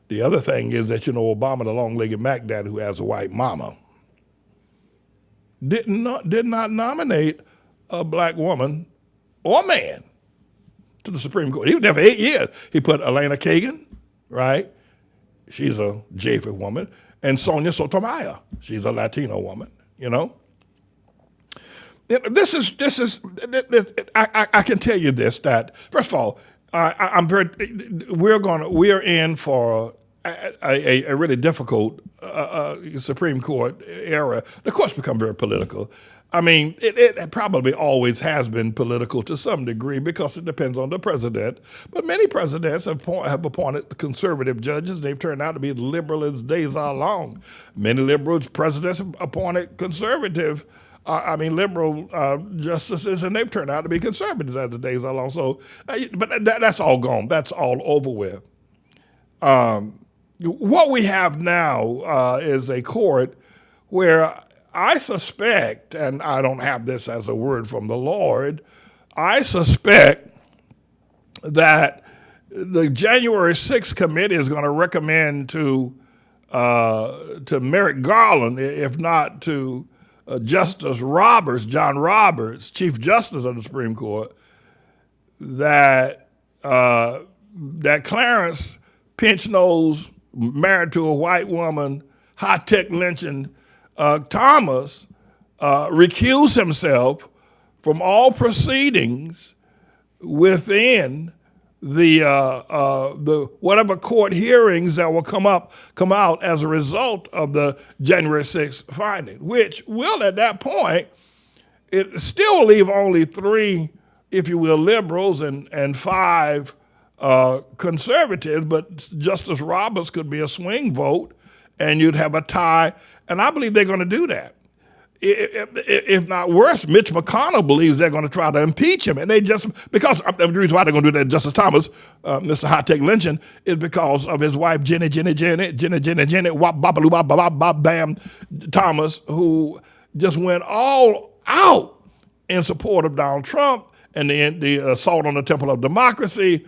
The other thing is that, you know, Obama, the long-legged Mac Dad who has a white mama, did not nominate a black woman or man to the Supreme Court. He was there for 8 years. He put Elena Kagan, right? She's a Japheth woman. And Sonia Sotomayor, she's a Latino woman, you know. This is. I can tell you this, that first of all, we're in for a really difficult Supreme Court era. The courts become very political. I mean, it probably always has been political to some degree because it depends on the president. But many presidents have appointed conservative judges. They've turned out to be as liberal as days are long. Many liberal presidents have appointed liberal justices, and they've turned out to be conservatives as the days are long. So, but that's all gone. That's all over with. What we have now is a court where I suspect, and I don't have this as a word from the Lord, I suspect that the January 6th committee is going to recommend to Merrick Garland, if not to Justice Roberts, John Roberts, Chief Justice of the Supreme Court, that Clarence Pinch-Nose, married to a white woman, high-tech lynching Thomas, recused himself from all proceedings within the whatever court hearings that will come out as a result of the January 6th finding, which will at that point it still leave only 3, if you will, liberals and 5 conservatives, but Justice Roberts could be a swing vote, and you'd have a tie. And I believe they're going to do that. If not worse, Mitch McConnell believes they're going to try to impeach him. And they just, because the reason why they're going to do that, Justice Thomas, Mr. High-Tech Lynching, is because of his wife, Jenny, wop, bop, bop, bop, bop, bam, Thomas, who just went all out in support of Donald Trump and the assault on the Temple of Democracy.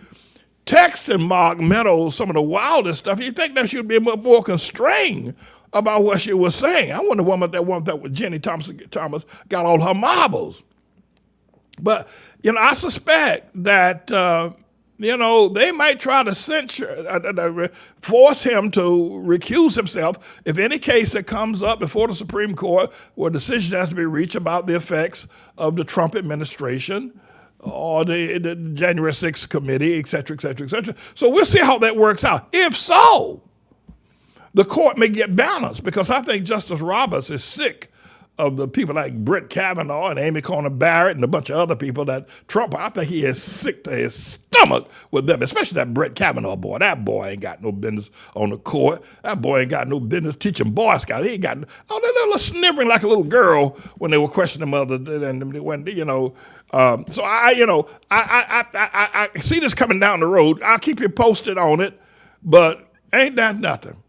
Texting Mark Meadows some of the wildest stuff. You think that she'd be more constrained about what she was saying. I wonder that Jenny Thomas got all her marbles. But, you know, I suspect that, they might try to censure, force him to recuse himself if any case that comes up before the Supreme Court where a decision has to be reached about the effects of the Trump administration or the January 6th committee, et cetera, et cetera, et cetera. So we'll see how that works out. If so, the court may get balanced because I think Justice Roberts is sick of the people like Brett Kavanaugh and Amy Coney Barrett and a bunch of other people that Trump, I think he is sick to his stomach with them, especially that Brett Kavanaugh boy. That boy ain't got no business on the court. That boy ain't got no business teaching Boy Scouts. He ain't got, they little sniveling like a little girl when they were questioning mother and when, so I see this coming down the road. I'll keep you posted on it, but ain't that nothing.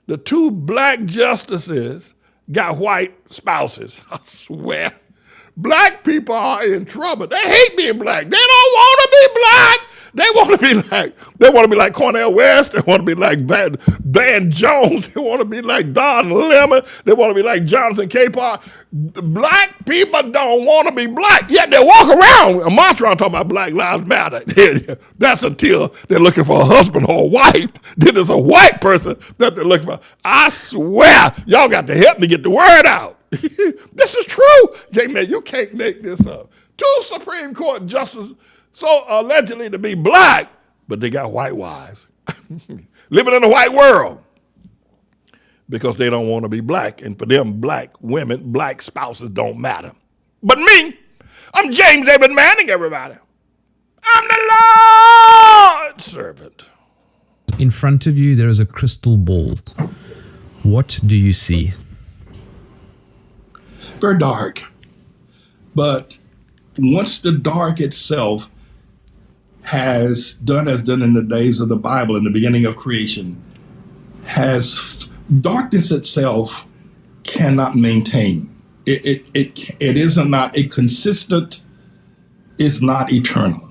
The 2 black justices got white spouses, I swear. Black people are in trouble. They hate being black. They don't want to be black. They want to be like Cornel West. They want to be like Van Jones. They want to be like Don Lemon. They want to be like Jonathan Capon. Black people don't want to be black, yet they walk around a march around talking about Black Lives Matter. That's until they're looking for a husband or a wife. Then there's a white person that they're looking for. I swear, y'all got to help me get the word out. This is true. Man, you can't make this up. 2 Supreme Court justices so allegedly to be black, but they got white wives. Living in a white world. Because they don't want to be black. And for them, black women, black spouses don't matter. But me, I'm James David Manning, everybody. I'm the Lord's servant. In front of you, there is a crystal ball. What do you see? Very dark. But once the dark itself has done as done in the days of the Bible in the beginning of creation, darkness itself cannot maintain. It is not a consistent, is not eternal.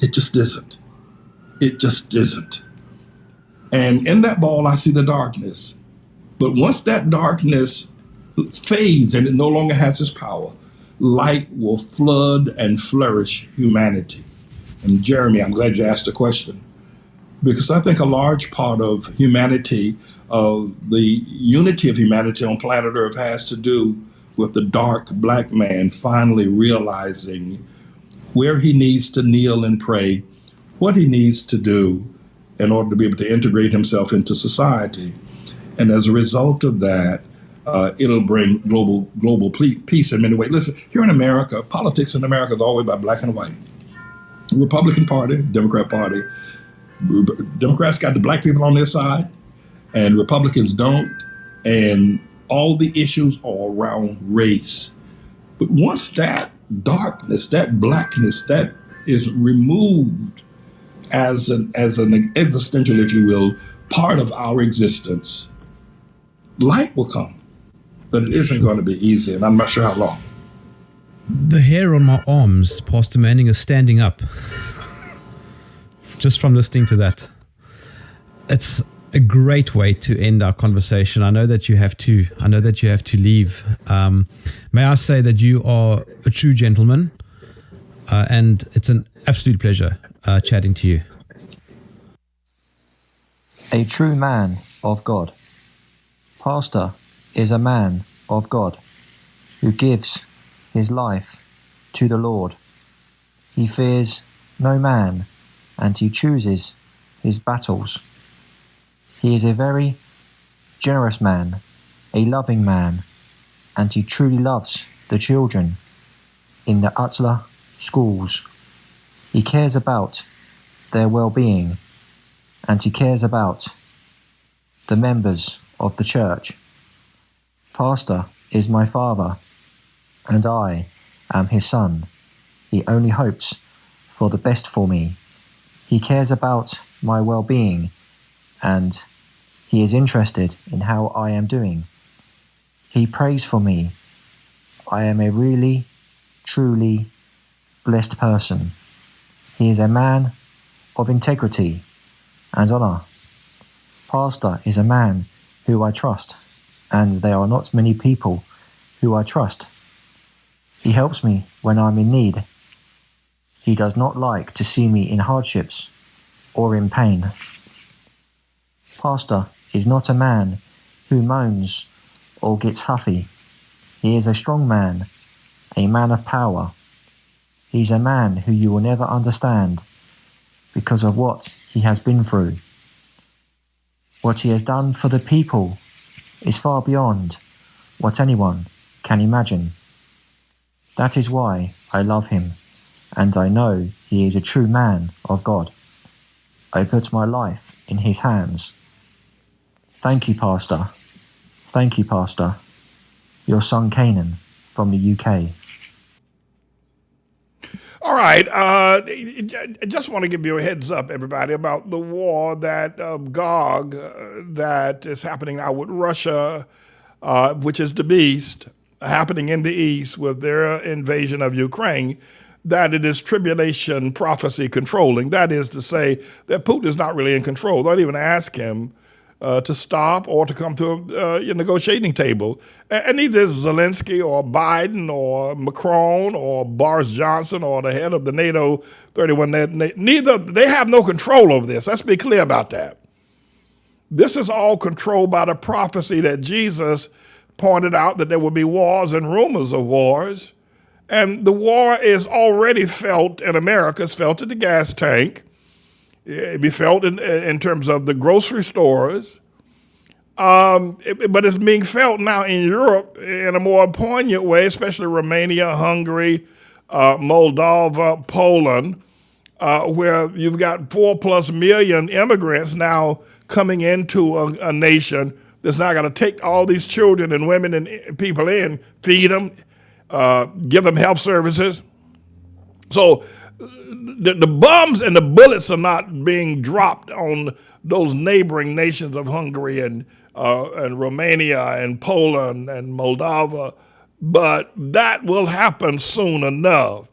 It just isn't. It just isn't. And in that ball, I see the darkness. But once that darkness fades and it no longer has its power, light will flood and flourish humanity. And Jeremy, I'm glad you asked the question, because I think a large part of humanity, of the unity of humanity on planet Earth, has to do with the dark black man finally realizing where he needs to kneel and pray, what he needs to do in order to be able to integrate himself into society. And as a result of that, it'll bring global peace in many ways. Listen, here in America, politics in America is always about black and white. Republican Party, Democrat Party. Democrats got the black people on their side, and Republicans don't. And all the issues are around race. But once that darkness, that blackness, that is removed as an existential, if you will, part of our existence, light will come. But it isn't going to be easy, and I'm not sure how long. The hair on my arms, Pastor Manning, is standing up. Just from listening to that. It's a great way to end our conversation. I know that you have to leave. May I say that you are a true gentleman, and it's an absolute pleasure chatting to you. A true man of God. Pastor is a man of God who gives his life to the Lord. He fears no man, and he chooses his battles. He is a very generous man, a loving man, and he truly loves the children in the ATLAH schools. He cares about their well-being, and he cares about the members of the church. Pastor is my father, and I am his son. He only hopes for the best for me. He cares about my well-being, and he is interested in how I am doing. He prays for me. I am a really, truly blessed person. He is a man of integrity and honor. Pastor is a man who I trust, and there are not many people who I trust. He helps me when I'm in need. He does not like to see me in hardships or in pain. Pastor is not a man who moans or gets huffy. He is a strong man, a man of power. He's a man who you will never understand because of what he has been through. What he has done for the people is far beyond what anyone can imagine. That is why I love him, and I know he is a true man of God. I put my life in his hands. Thank you, Pastor. Thank you, Pastor. Your son Canaan from the UK. All right. I just want to give you a heads up, everybody, about the war that Gog that is happening now with Russia, which is the beast. happening in the East with their invasion of Ukraine, that it is tribulation prophecy controlling. That is to say that Putin is not really in control. Don't even ask him to stop or to come to a negotiating table. And neither Zelensky or Biden or Macron or Boris Johnson or the head of the NATO 31, neither, they have no control over this. Let's be clear about that. This is all controlled by the prophecy that Jesus pointed out, that there will be wars and rumors of wars. And the war is already felt in America. It's felt at the gas tank. It'd be felt in terms of the grocery stores. But it's being felt now in Europe in a more poignant way, especially Romania, Hungary, Moldova, Poland, where you've got 4+ million immigrants now coming into a nation that's now going to take all these children and women and people in, feed them, give them health services. So the bombs and the bullets are not being dropped on those neighboring nations of Hungary and Romania and Poland and Moldova, but that will happen soon enough.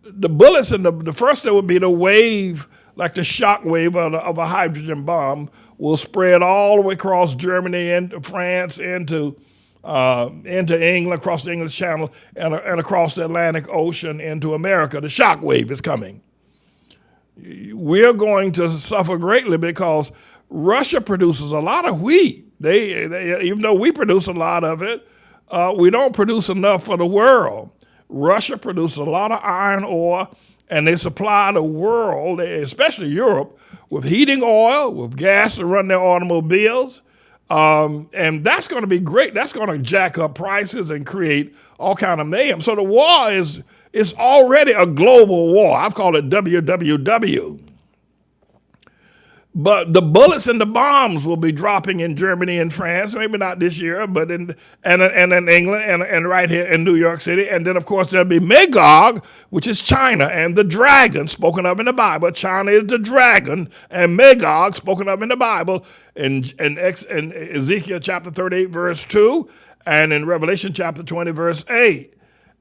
The bullets and the first, there would be the wave, like the shock wave of a hydrogen bomb, will spread all the way across Germany, into France, into England, across the English Channel, and across the Atlantic Ocean into America. The shock wave is coming. We're going to suffer greatly because Russia produces a lot of wheat. They even though we produce a lot of it, we don't produce enough for the world. Russia produces a lot of iron ore, and they supply the world, especially Europe, with heating oil, with gas to run their automobiles. And that's going to be great. That's going to jack up prices and create all kind of mayhem. So the war is already a global war. I've called it WWW. But the bullets and the bombs will be dropping in Germany and France, maybe not this year, but in England and right here in New York City. And then, of course, there'll be Magog, which is China, and the dragon spoken of in the Bible. China is the dragon, and Magog spoken of in the Bible in Ezekiel chapter 38, verse 2, and in Revelation chapter 20, verse 8.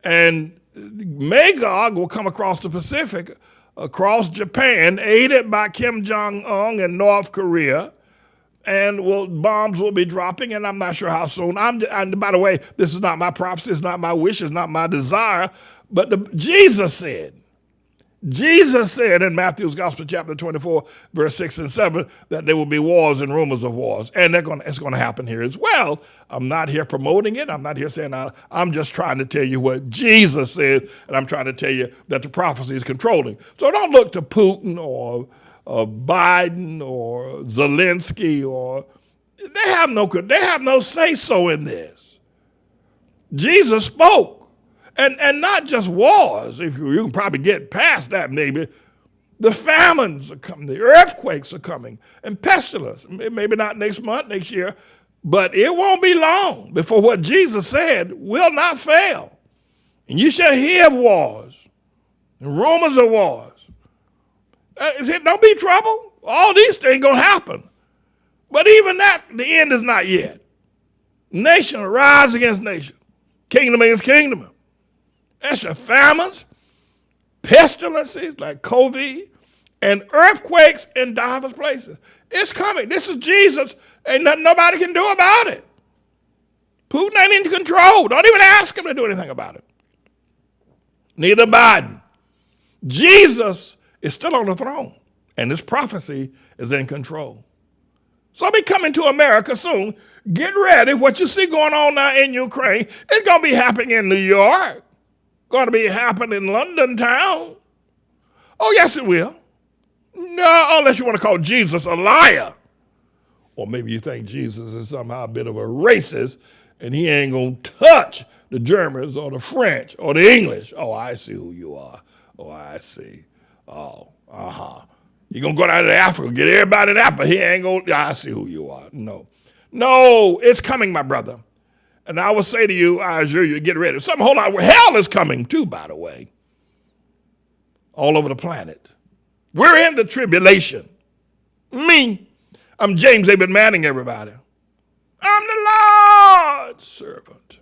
And Magog will come across the Pacific, across Japan, aided by Kim Jong-un in North Korea, and bombs will be dropping, and I'm not sure how soon. And by the way, this is not my prophecy, it's not my wish, it's not my desire, but Jesus said in Matthew's Gospel, chapter 24, verse 6 and 7, that there will be wars and rumors of wars. And it's going to happen here as well. I'm not here promoting it. I'm not here saying I'm just trying to tell you what Jesus said, and I'm trying to tell you that the prophecy is controlling. So don't look to Putin or Biden or Zelensky they have no say-so in this. Jesus spoke. And not just wars, if you can probably get past that maybe. The famines are coming, the earthquakes are coming, and pestilence. Maybe not next month, next year, but it won't be long before what Jesus said will not fail. And you shall hear of wars and rumors of wars. Don't be troubled. All these things going to happen. But even that, the end is not yet. Nation rise against nation. Kingdom against kingdom. That's your famines, pestilences like COVID, and earthquakes in diverse places. It's coming. This is Jesus. Ain't nothing nobody can do about it. Putin ain't in control. Don't even ask him to do anything about it. Neither Biden. Jesus is still on the throne, and this prophecy is in control. So I'll be coming to America soon. Get ready. What you see going on now in Ukraine, it's going to be happening in New York. Going to be happening in London town. Oh, yes, it will. No, unless you want to call Jesus a liar. Or maybe you think Jesus is somehow a bit of a racist and he ain't going to touch the Germans or the French or the English. Oh, I see who you are. Oh, I see. Oh, You're going to go down to Africa, get everybody in Africa. He ain't going to, I see who you are. No, it's coming, my brother. And I will say to you, I assure you, get ready. Something whole lot. Hell is coming too, by the way. All over the planet. We're in the tribulation. I'm James David Manning, everybody. I'm the Lord's servant.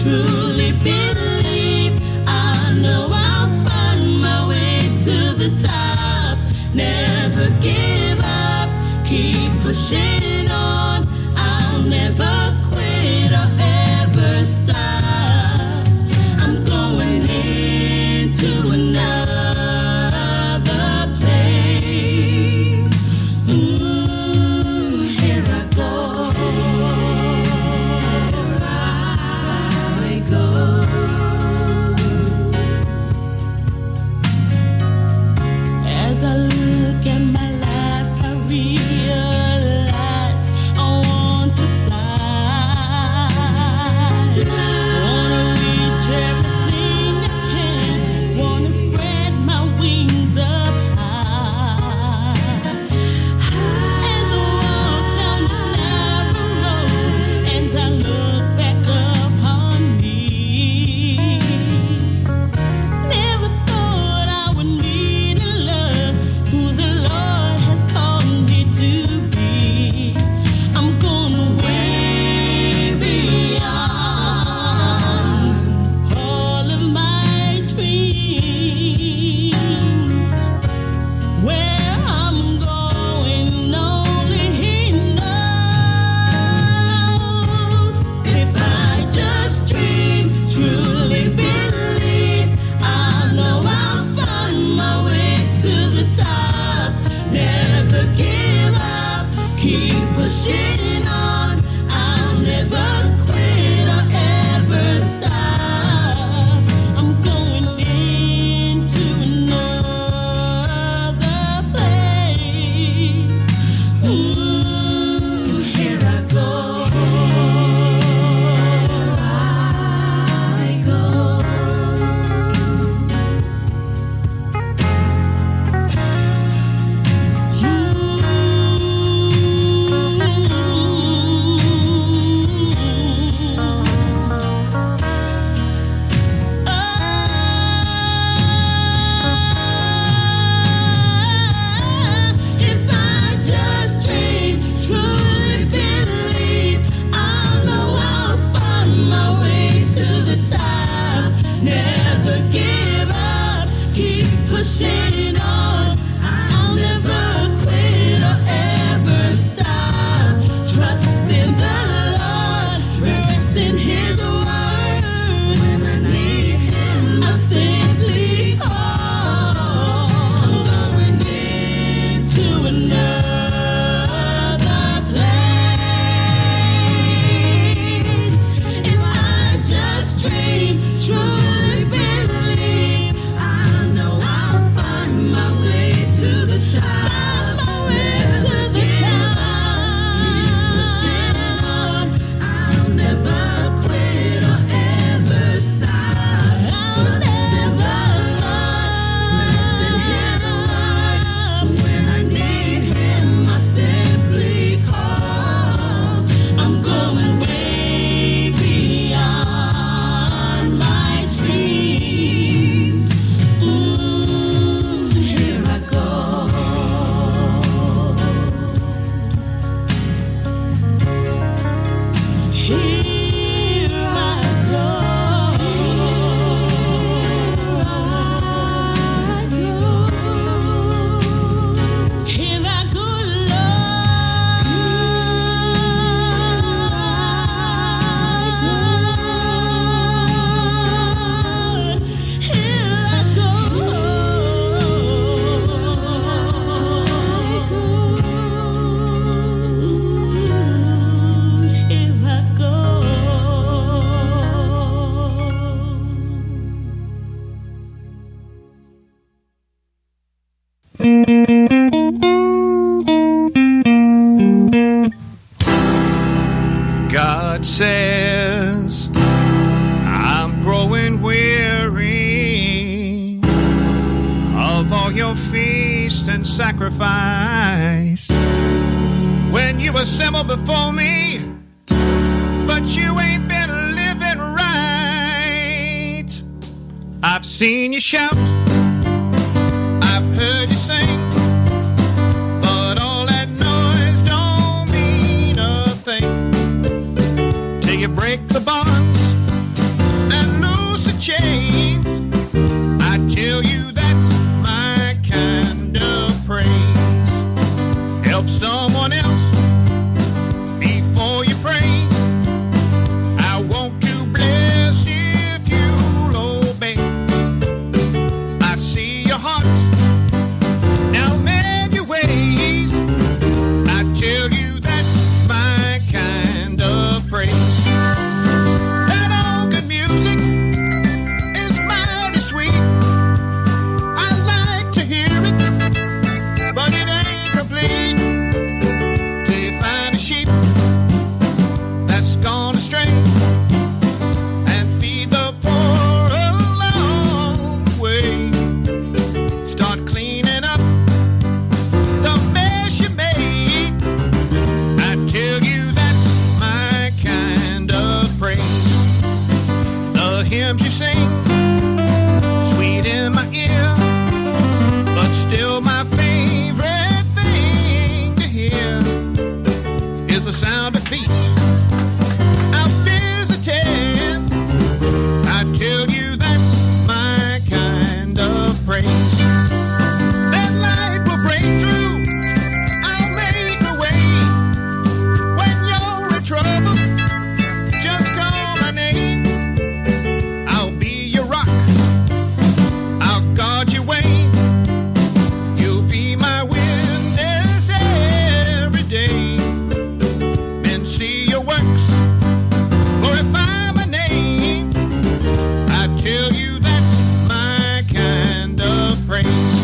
truly believe. I know I'll find my way to the top. Never give up, keep pushing on. I'll never quit or ever stop. I'm going into another place. Here I go. As I look at my life, I realize I want to fly. Wanna reach everything I can. Wanna spread my wings up high. As I walk down this narrow road and I look back upon me, never thought I would meet and love who the Lord has called me to be. I'm going way beyond all of my dreams. Where I'm going, only He knows. If I just dream, truly believe, I know I'll find my way to the top. Never give up, keep pushing on. I'll never quit or ever stop. I'm going into another place. Here I go. I go. If I just dream, truly believe, I know I'll find my way to the top. Never give up, keep pushing on. I'll never quit or ever stop. Trust in the Lord, rest in His word. When I need Him, I simply call. I'm going into another place. If I just dream, truly believe, I know I'll find my way to the top. My way to the top. Keep pushing on. I'll never quit or ever stop. I'll never stop. Rest in His word. When I need Him, I simply call. I'm going way beyond my dreams. Here I go. Here I go. Here I go, Lord. Here I go. Here I go. God says, I'm growing weary of all your feast and sacrifice. When you assemble before me, but you ain't been living right. I've seen you shout, I've heard you sing, but all that noise don't mean a thing till you break the bonds sometimes you sing sweet in my ear, but still my favorite thing to hear is the sound of feet out visiting. I tell you that's my kind of praise. That light will break through, I'll make a way. When you're in trouble, just call my name. I'll be your rock, I'll guard your way. You'll be my witness every day, and see your works, glorify my name. I tell you that's my kind of praise.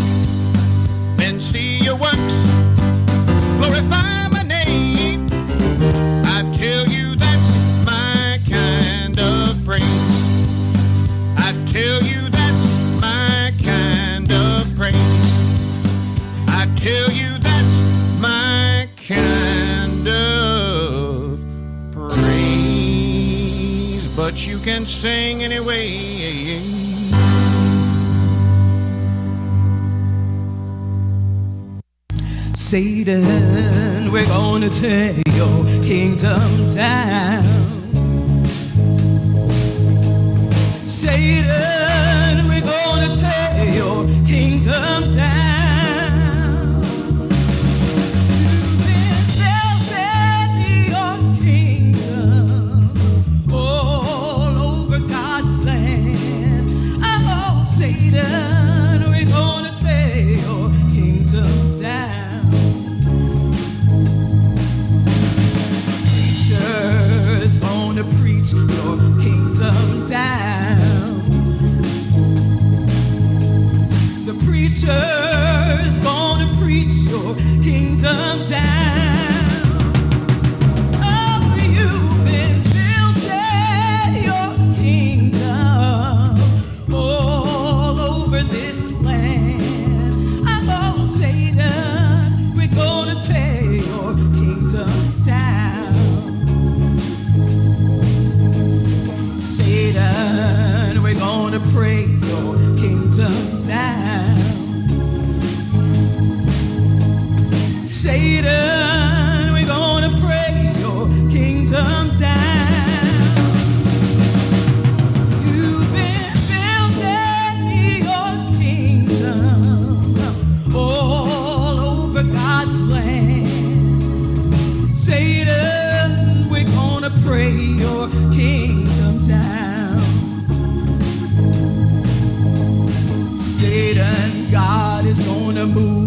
And see your works, glorify my name. I tell you that's my kind of praise. I tell you that's my kind of praise. I tell you that's my kind of praise. But you can sing anyway. Satan, we're gonna tear your kingdom down. Satan, we're gonna tear your kingdom down. You've been building your kingdom all over God's land. Oh, Satan, we're gonna tear your kingdom down. Preachers gonna preach your kingdom down. The preacher's gonna preach your kingdom down. Oh, you've been building your kingdom all over this land. Oh, Satan, we're gonna tear your kingdom down. Satan, we're gonna pray your kingdom down. Satan, we're gonna pray your kingdom down. You've been building your kingdom all over God's land. Satan, we're gonna pray your kingdom down. Satan, God is gonna move